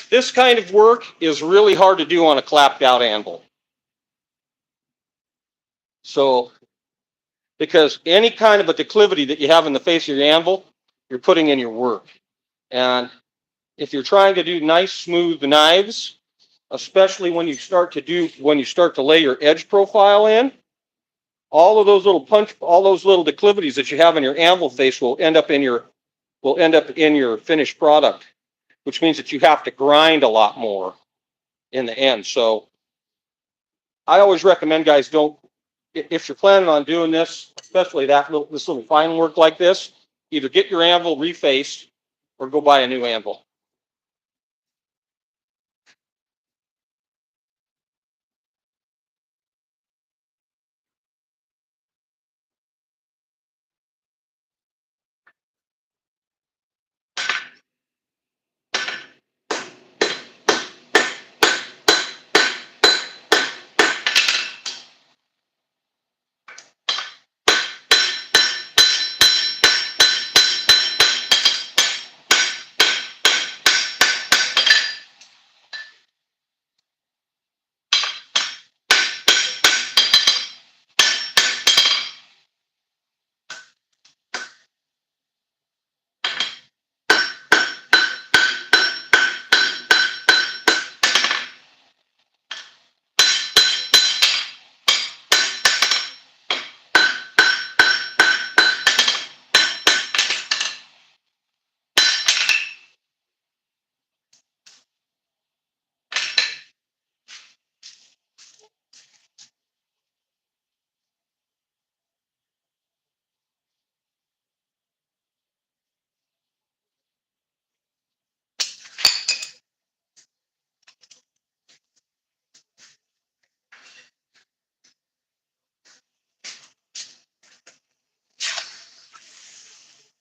This kind of work is really hard to do on a clapped out anvil. So, because any kind of a declivity that you have in the face of your anvil, you're putting in your work. And if you're trying to do nice, smooth knives, especially when you start to lay your edge profile in, all of those little all those little declivities that you have in your anvil face will end up in your finished product, which means that you have to grind a lot more in the end. So I always recommend guys if you're planning on doing this, especially this little fine work like this, either get your anvil refaced or go buy a new anvil.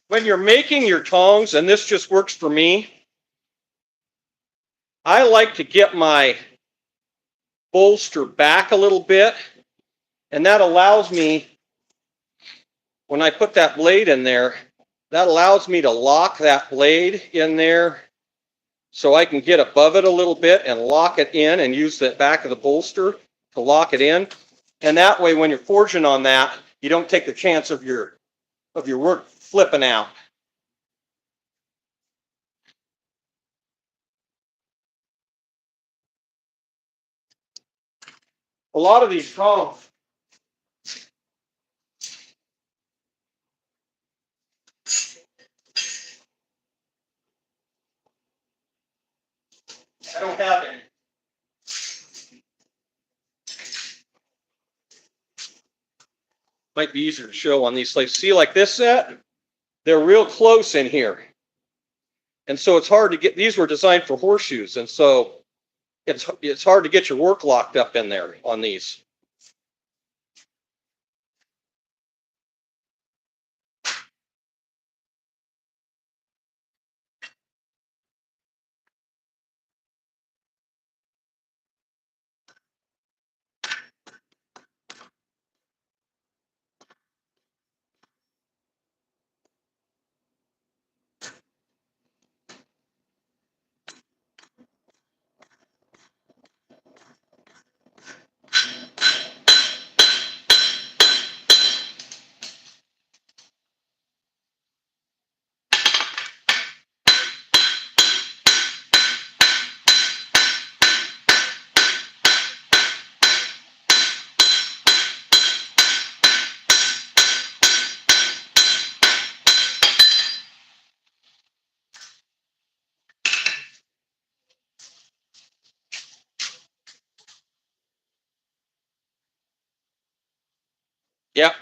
When you're making your tongs, and this just works for me, I like to get my bolster back a little bit, and that allows me, when I put that blade in there, that allows me to lock that blade in there so I can get above it a little bit and lock it in and use the back of the bolster to lock it in. And that way, when you're forging on that, you don't take the chance of your work flipping out. A lot of these tongs, I don't have any. Might be easier to show on these slates. See, like this set, they're real close in here. And so it's hard to get, these were designed for horseshoes. And so it's hard to get your work locked up in there on these. Yep.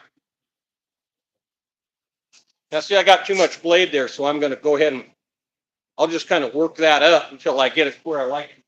Now see, I got too much blade there, so I'm going to go ahead and I'll just kind of work that up until I get it where I like it.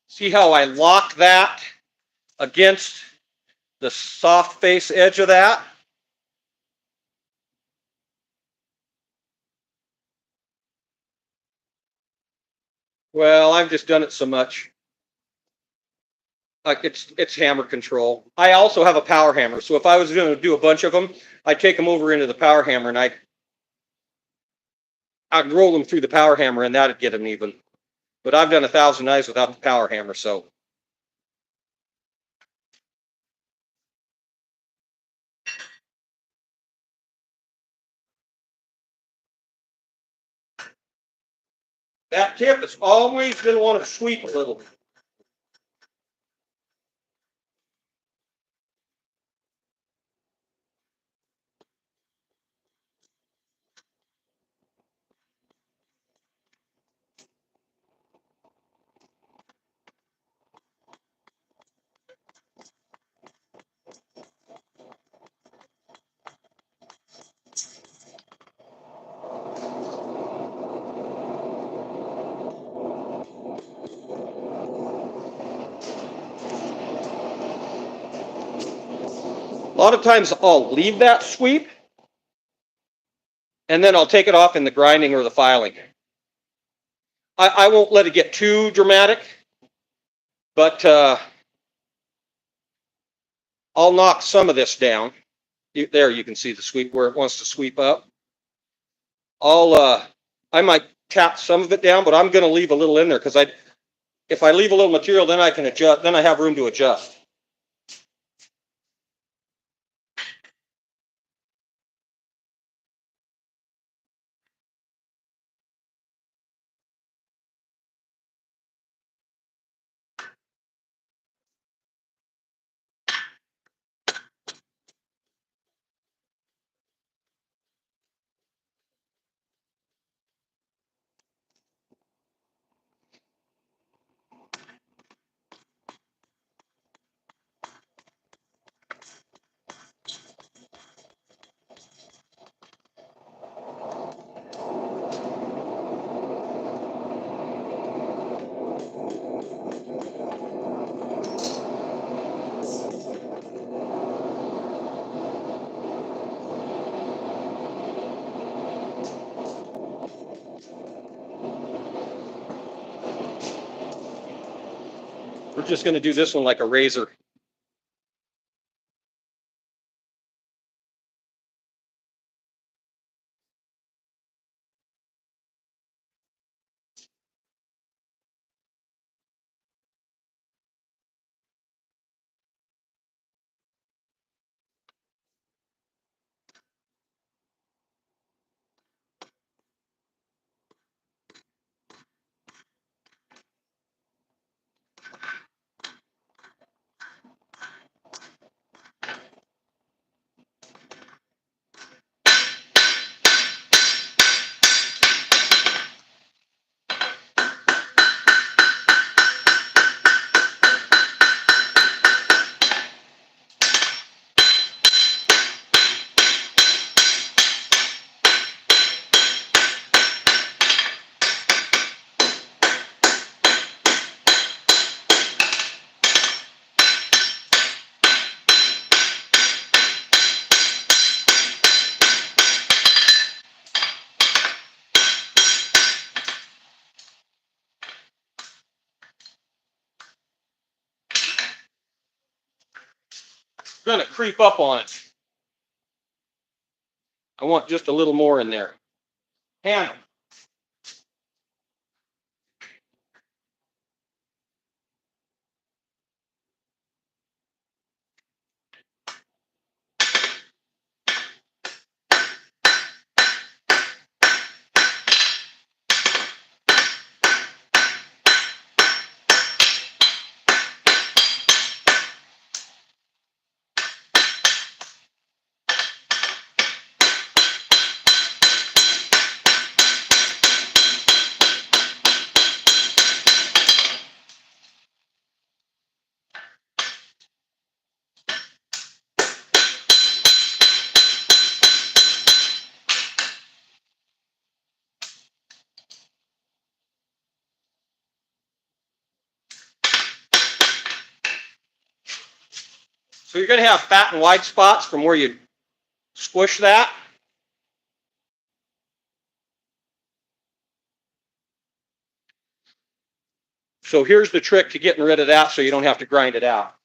See how I lock that against the soft face edge of that? Well, I've just done it so much. Like it's hammer control. I also have a power hammer, so if I was going to do a bunch of them, I'd take them over into the power hammer and I'd roll them through the power hammer, and that'd get them even. But I've done 1,000 knives without the power hammer, so. That tip is always going to want to sweep a little. A lot of times I'll leave that sweep, and then I'll take it off in the grinding or the filing. I won't let it get too dramatic, but I'll knock some of this down. There you can see the sweep where it wants to sweep up. I might tap some of it down, but I'm going to leave a little in there because if I leave a little material, then I can adjust. Then I have room to adjust. just going to do this one like a razor. Going to creep up on it. I want just a little more in there. Handle. So you're going to have fat and wide spots from where you squish that. So here's the trick to getting rid of that so you don't have to grind it out.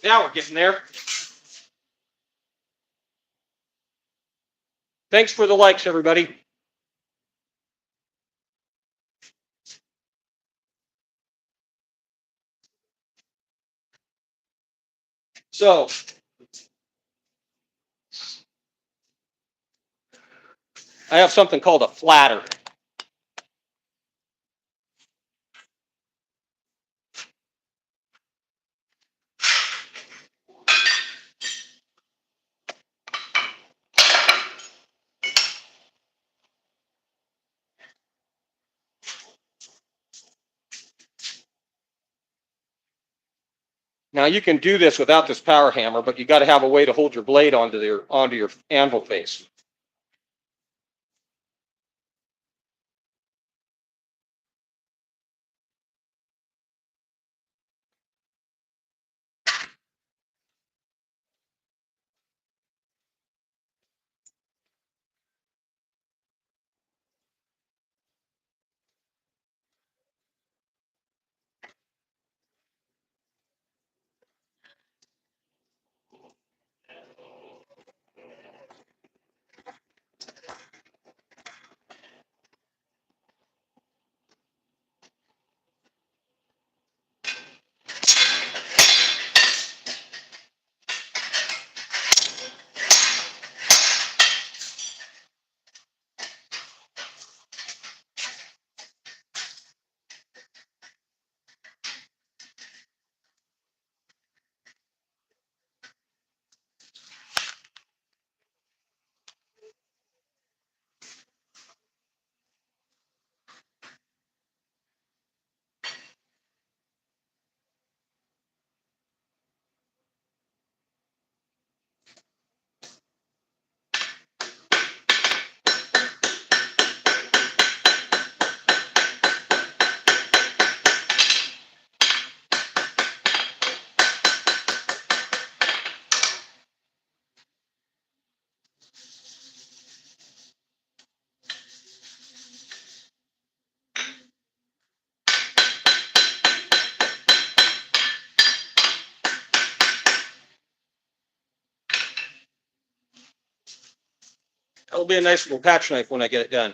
Now we're getting there. Thanks for the likes, everybody. So I have something called a flatter. Now you can do this without this power hammer, but you got to have a way to hold your blade onto your anvil face. That'll be a nice little patch knife when I get it done.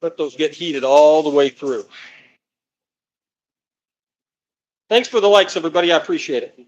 Let those get heated all the way through. Thanks for the likes, everybody. I appreciate it.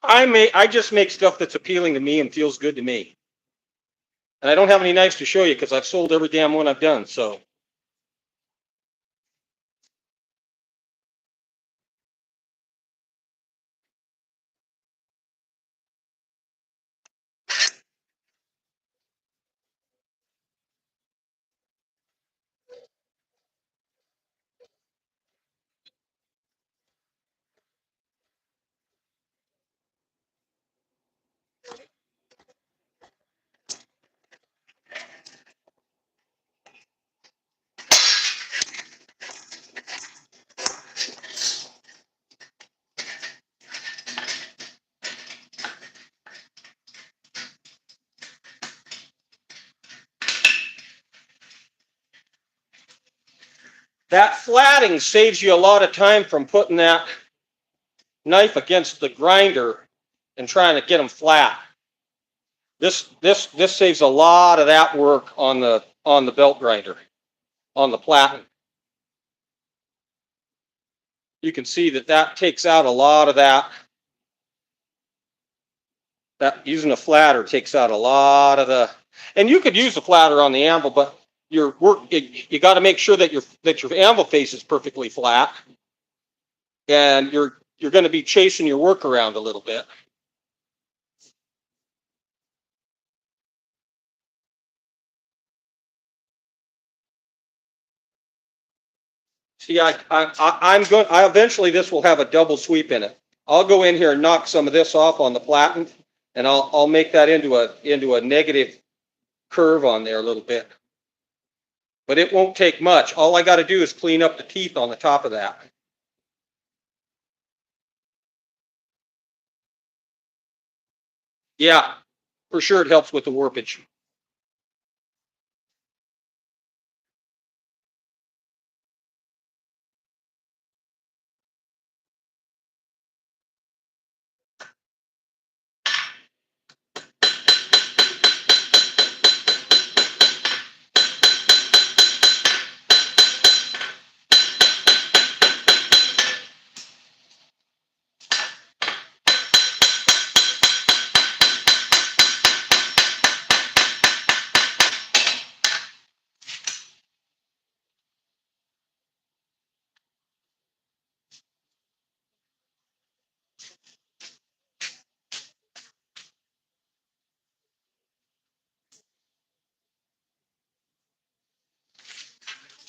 I just make stuff that's appealing to me and feels good to me. And I don't have any knives to show you because I've sold every damn one I've done. So that flatting saves you a lot of time from putting that knife against the grinder and trying to get them flat. This saves a lot of that work on the belt grinder, on the platen. You can see that takes out a lot of that. That using a flatter takes out a lot of the, and you could use a flatter on the anvil, but your work, you got to make sure that your anvil face is perfectly flat, and you're going to be chasing your work around a little bit. See, I eventually this will have a double sweep in it. I'll go in here and knock some of this off on the platen, and I'll make that into a negative curve on there a little bit. But it won't take much. All I got to do is clean up the teeth on the top of that. Yeah, for sure it helps with the warpage.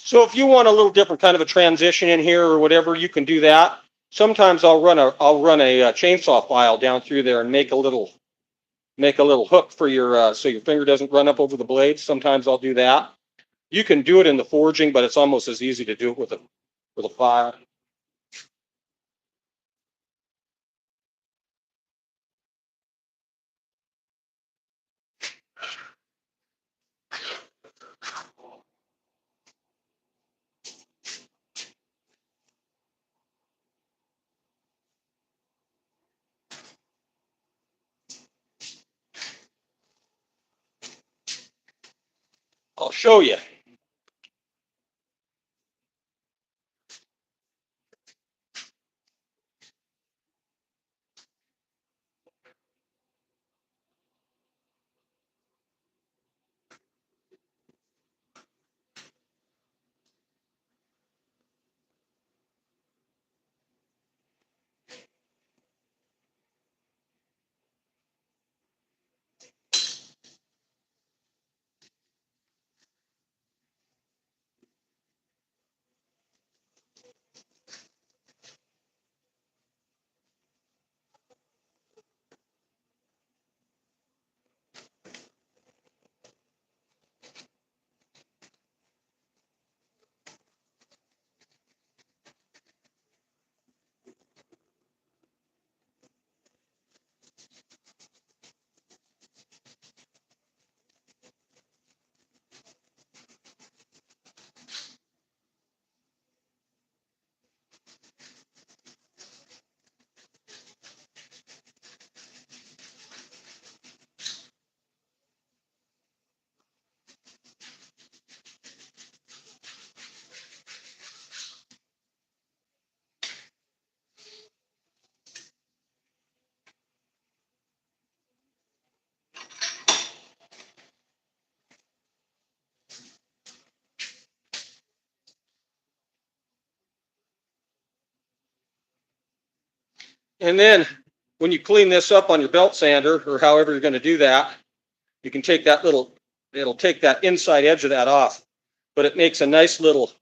So if you want a little different kind of a transition in here or whatever, you can do that. Sometimes I'll run a chainsaw file down through there and make a little hook for your so your finger doesn't run up over the blade. Sometimes I'll do that. You can do it in the forging, but it's almost as easy to do it with a file. I'll show you. And then when you clean this up on your belt sander or however you're going to do that, you can take that it'll take that inside edge of that off, but it makes a nice little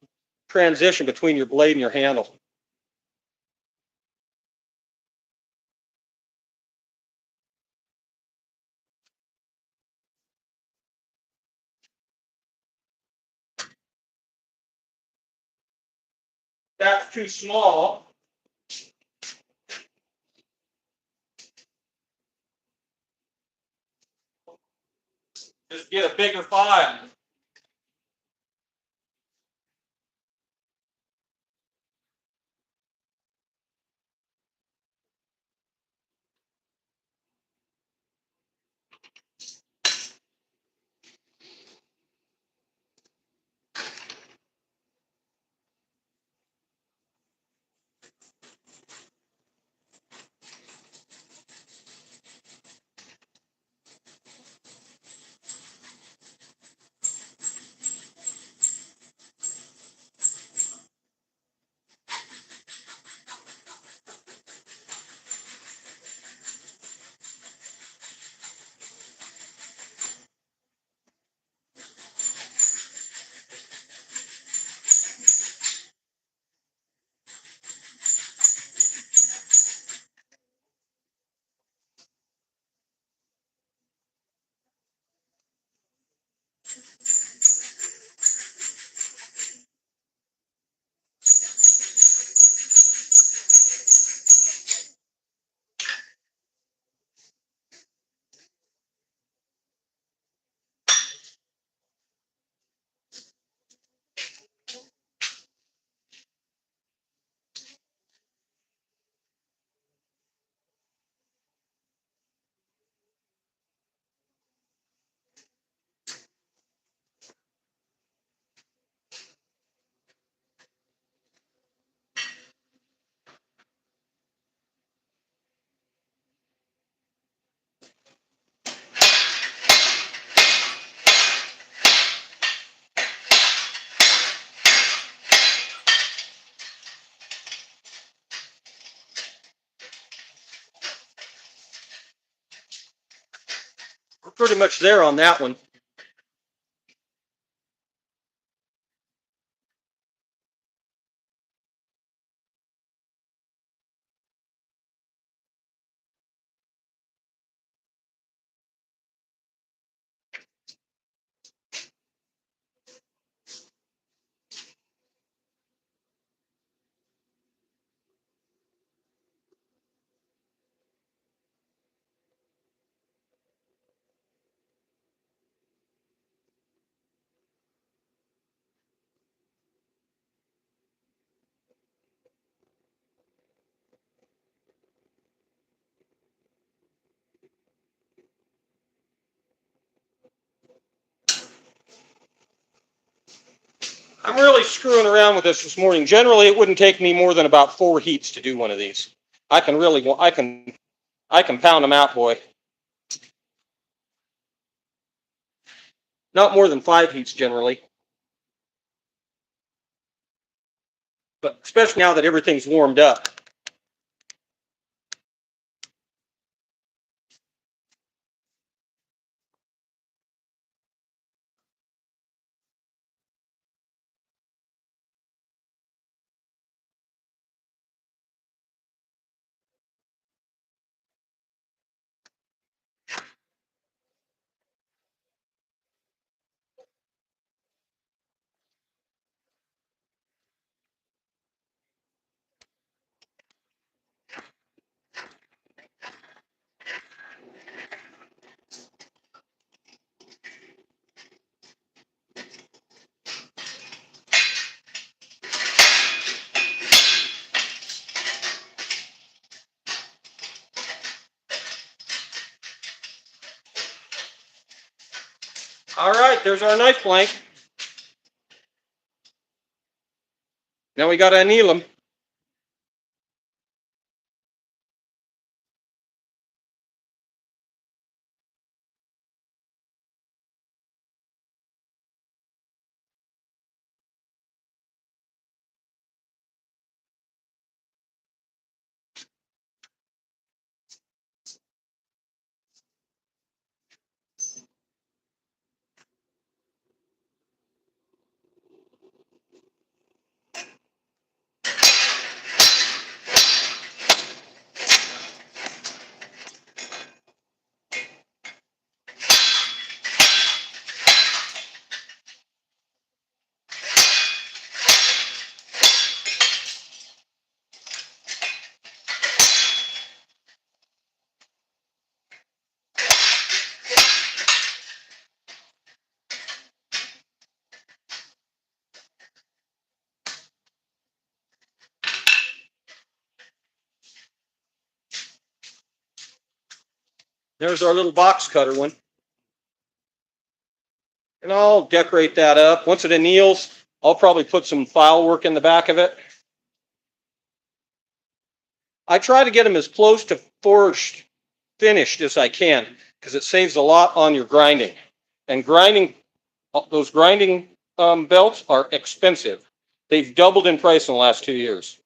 transition between your blade and your handle. That's too small. Just get a bigger file. We're pretty much there on that one. I'm really screwing around with this morning. Generally, it wouldn't take me more than about 4 heats to do one of these. I can pound them out, boy. Not more than 5 heats generally. But especially now that everything's warmed up. All right, there's our knife blank. Now we got to anneal them. There's our little box cutter one. And I'll decorate that up. Once it anneals, I'll probably put some file work in the back of it. I try to get them as close to forged finished as I can because it saves a lot on your grinding. And those grinding belts are expensive. They've doubled in price in the last 2 years.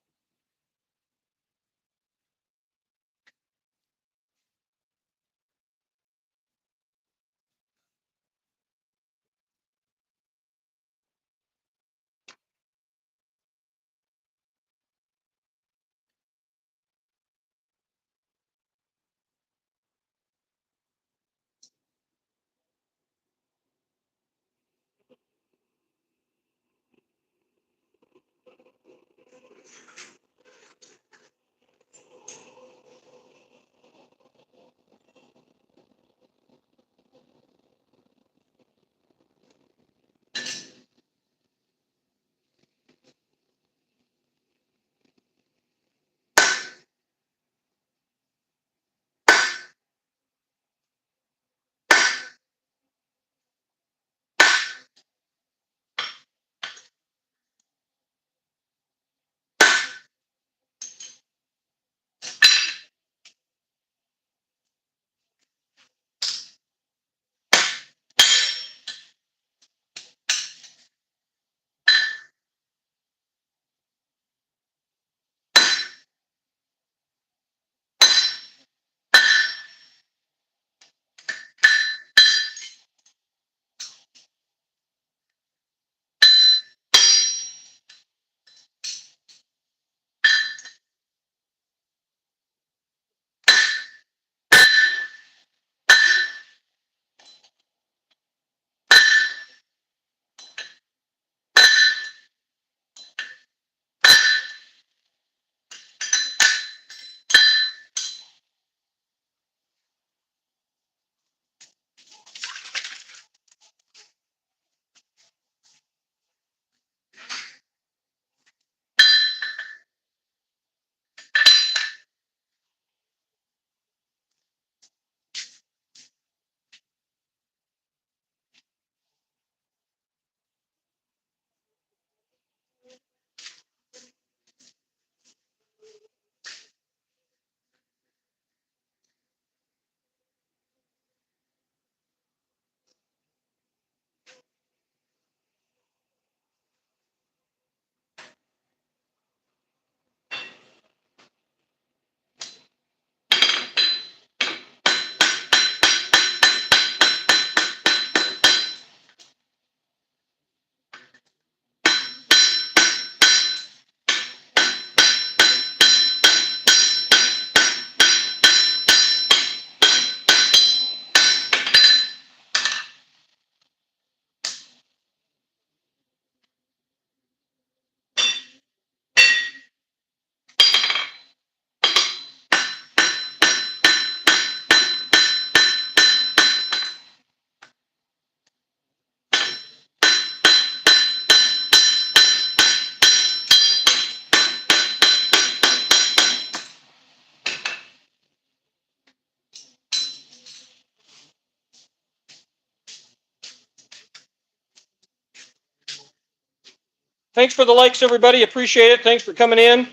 Thanks for the likes, everybody. Appreciate it. Thanks for coming in.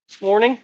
This morning.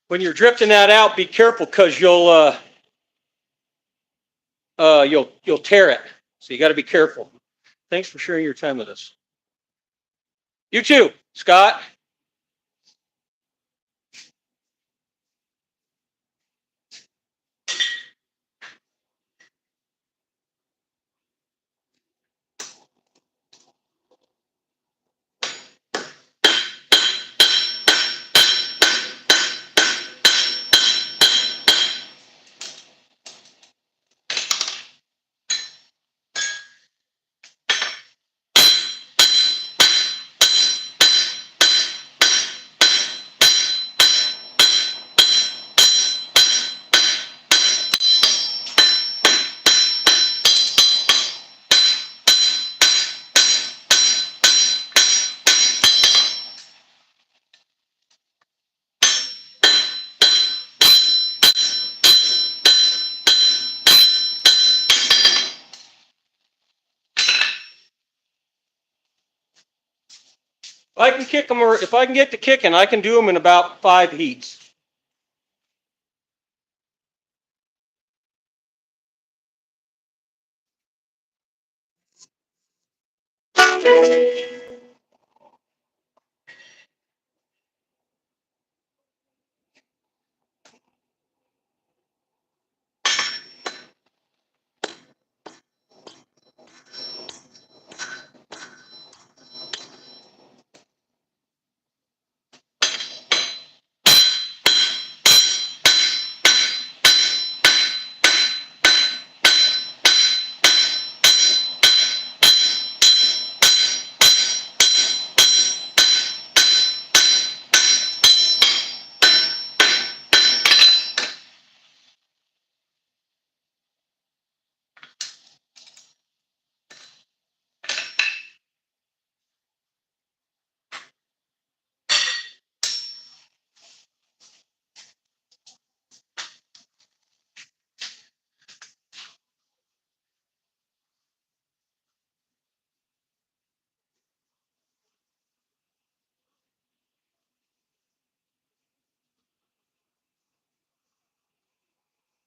When you're drifting that out, be careful because you'll tear it. So you got to be careful. Thanks for sharing your time with us. You too, Scott. I can kick them, or if I can get to kicking, I can do them in about 5 heats.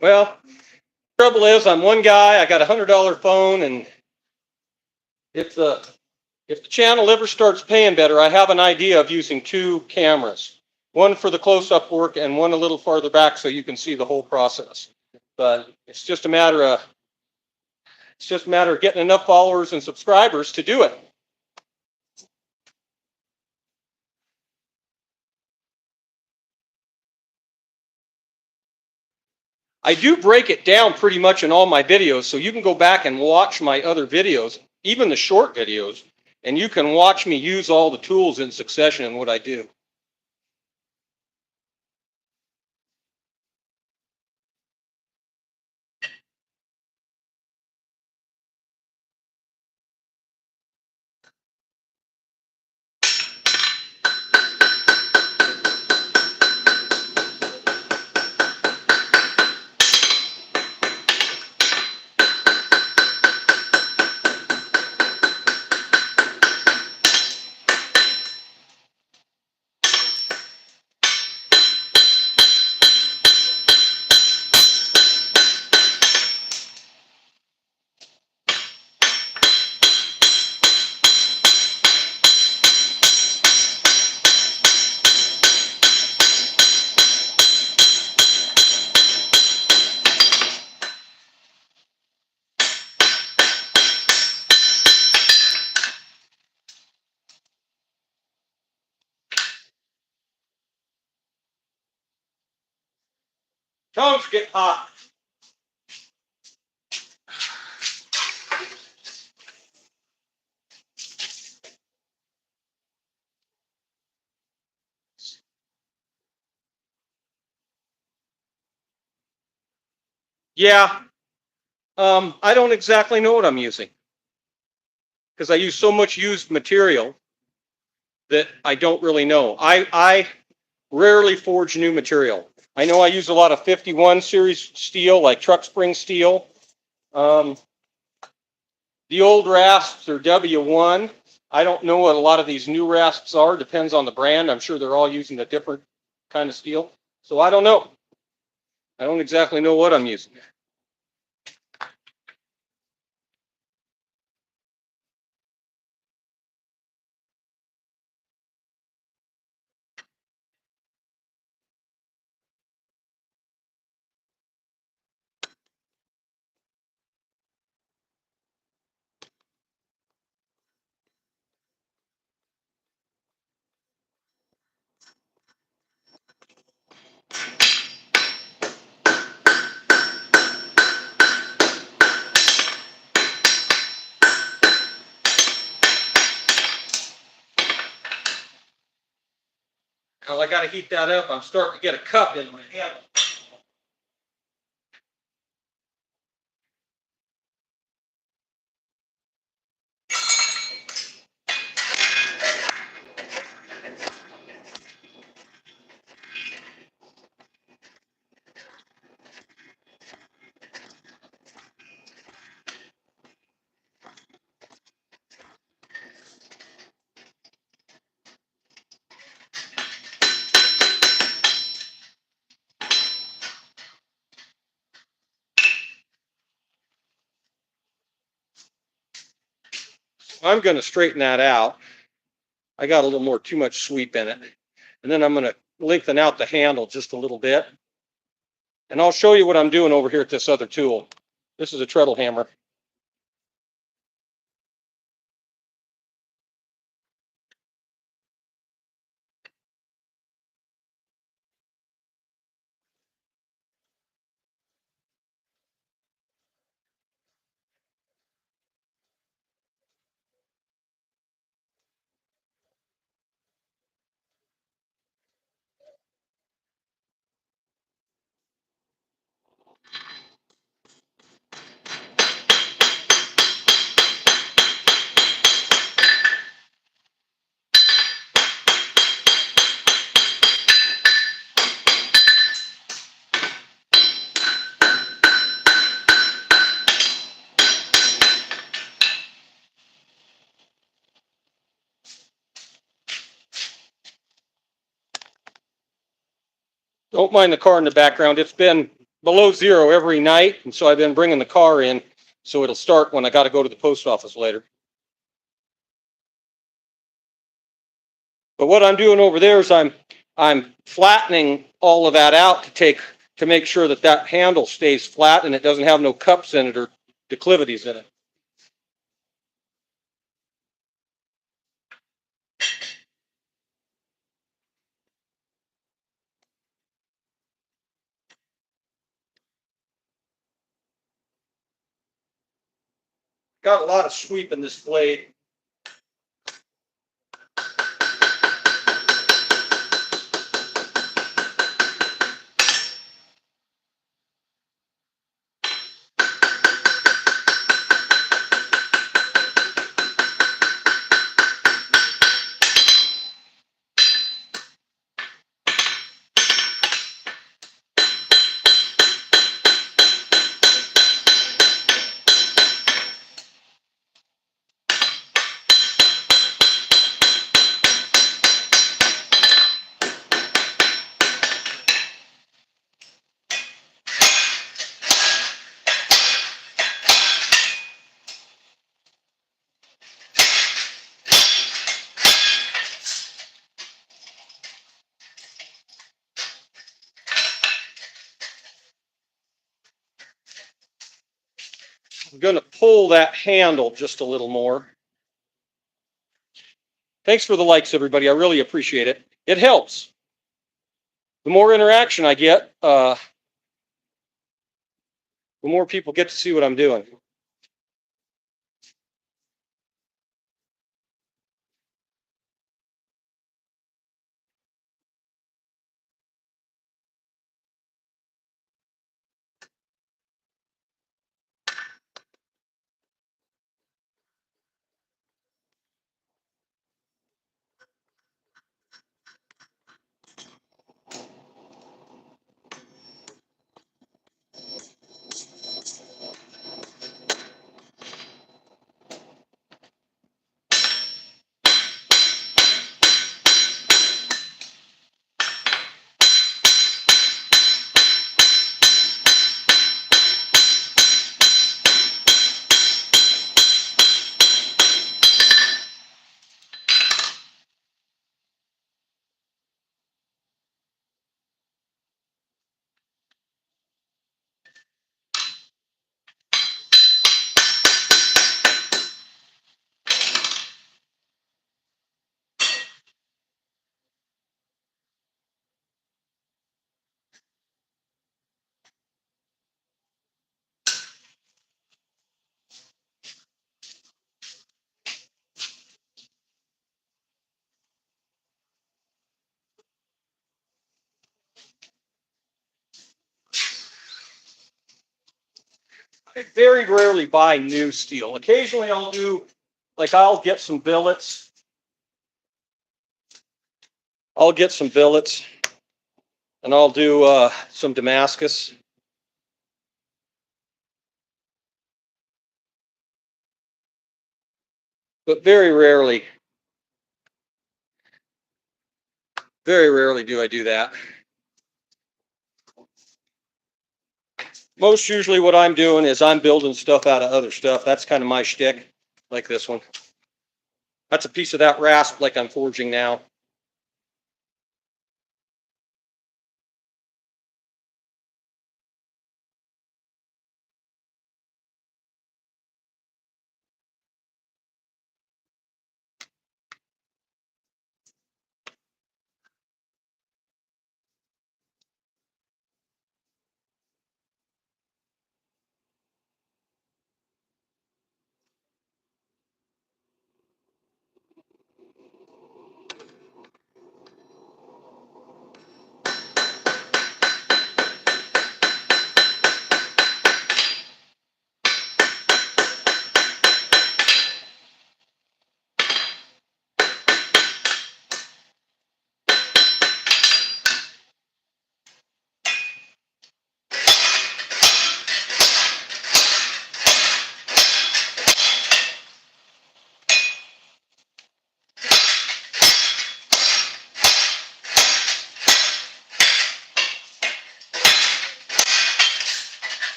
Well, trouble is, I'm one guy. I got a $100 phone, and if the channel ever starts paying better, I have an idea of using 2 cameras, one for the close-up work and one a little farther back, so you can see the whole process. But it's just a matter of getting enough followers and subscribers to do it. I do break it down pretty much in all my videos, so you can go back and watch my other videos, even the short videos, and you can watch me use all the tools in succession in what I do. Tongs get hot. Yeah, I don't exactly know what I'm using because I use so much used material that I don't really know. I rarely forge new material. I know I use a lot of 51 series steel, like truck spring steel. The old rasps are W1. I don't know what a lot of these new rasps are. Depends on the brand. I'm sure they're all using a different kind of steel. So I don't know. I don't exactly know what I'm using. Well, I got to heat that up. I'm starting to get a cup in my hand. I'm going to straighten that out. I got a little more too much sweep in it. And then I'm going to lengthen out the handle just a little bit. And I'll show you what I'm doing over here at this other tool. This is a treadle hammer. Don't mind the car in the background. It's been below zero every night, and so I've been bringing the car in so it'll start when I got to go to the post office later. But what I'm doing over there is I'm flattening all of that out to make sure that that handle stays flat and it doesn't have no cups in it or declivities in it. Got a lot of sweep in this blade. I'm going to pull that handle just a little more. Thanks for the likes, everybody. I really appreciate it. It helps. The more interaction I get, the more people get to see what I'm doing. I very rarely buy new steel. Occasionally I'll get some billets. I'll get some billets and I'll do some Damascus. But very rarely do I do that. Most usually what I'm doing is I'm building stuff out of other stuff. That's kind of my shtick, like this one. That's a piece of that rasp like I'm forging now.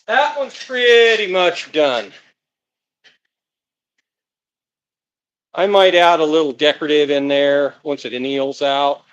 That one's pretty much done. I might add a little decorative in there once it anneals out.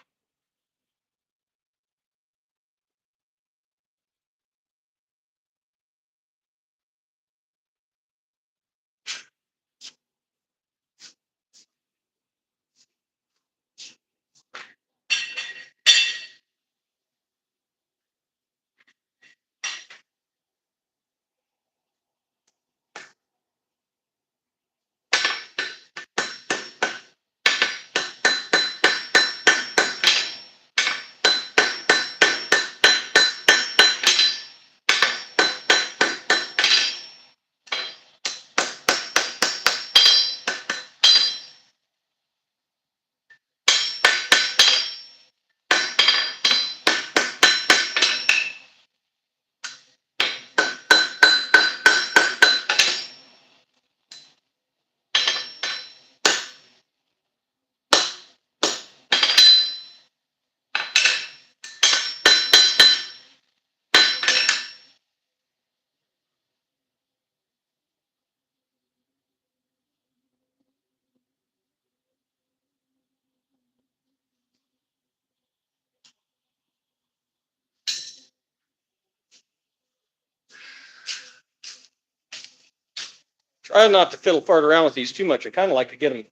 Try not to fiddle fart around with these too much. I kind of like to get them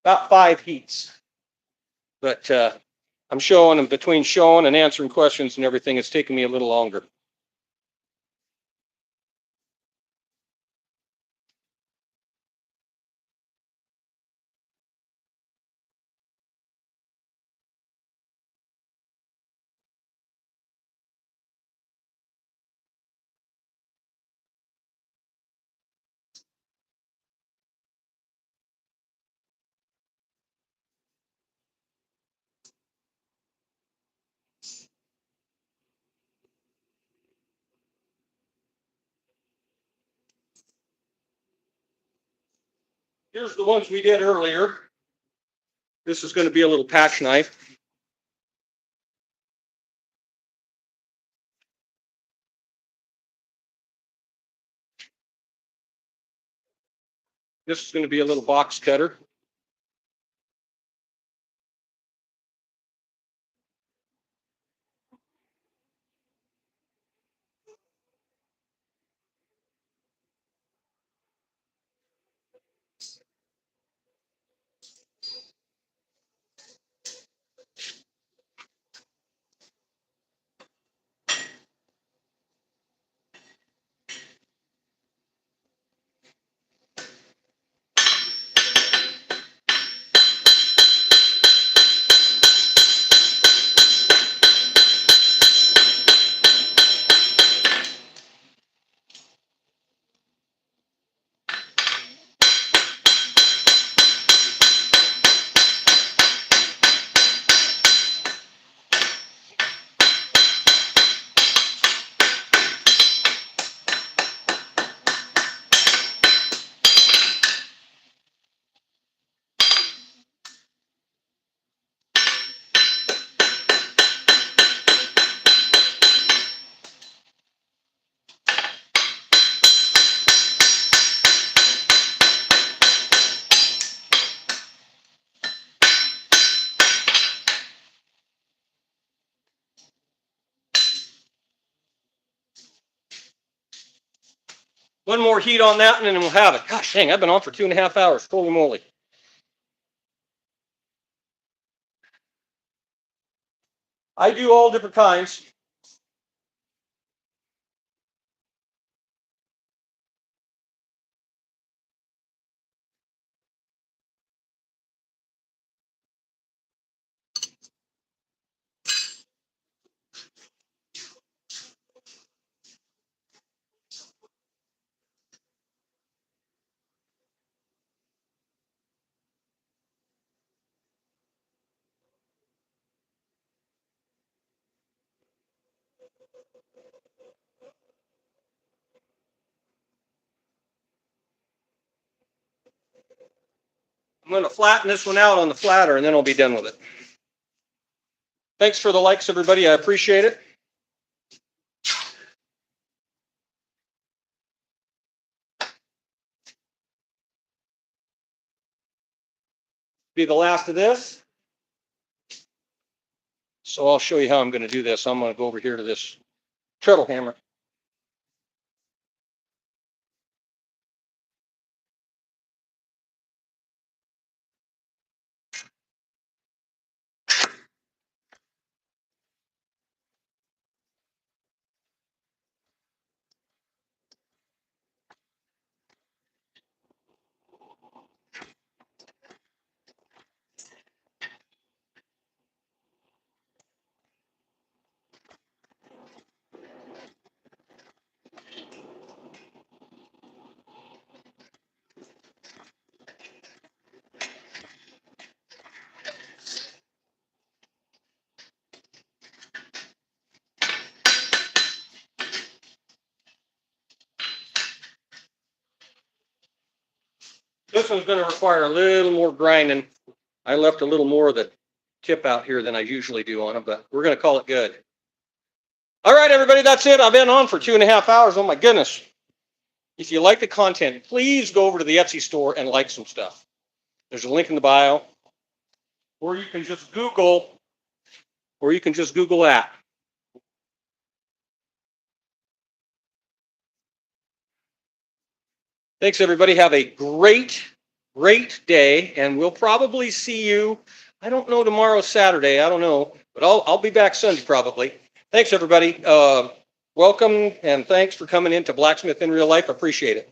about 5 heats. But I'm showing them, between showing and answering questions and everything, it's taking me a little longer. Here's the ones we did earlier. This is going to be a little patch knife. This is going to be a little box cutter. One more heat on that and then we'll have it. Gosh dang, I've been on for 2.5 hours. Holy moly. I do all different kinds. I'm going to flatten this one out on the flatter and then I'll be done with it. Thanks for the likes, everybody. I appreciate it. Be the last of this. So I'll show you how I'm going to do this. I'm going to go over here to this treadle hammer. This one's going to require a little more grinding. I left a little more of the tip out here than I usually do on them, but we're going to call it good. All right, everybody, that's it. I've been on for 2.5 hours. Oh my goodness. If you like the content, please go over to the Etsy store and like some stuff. There's a link in the bio, or you can just Google that. Thanks, everybody. Have a great day, and we'll probably see you. I don't know, tomorrow's Saturday. I don't know, but I'll be back Sunday probably. Thanks, everybody. Welcome, and thanks for coming into Blacksmith in Real Life. Appreciate it.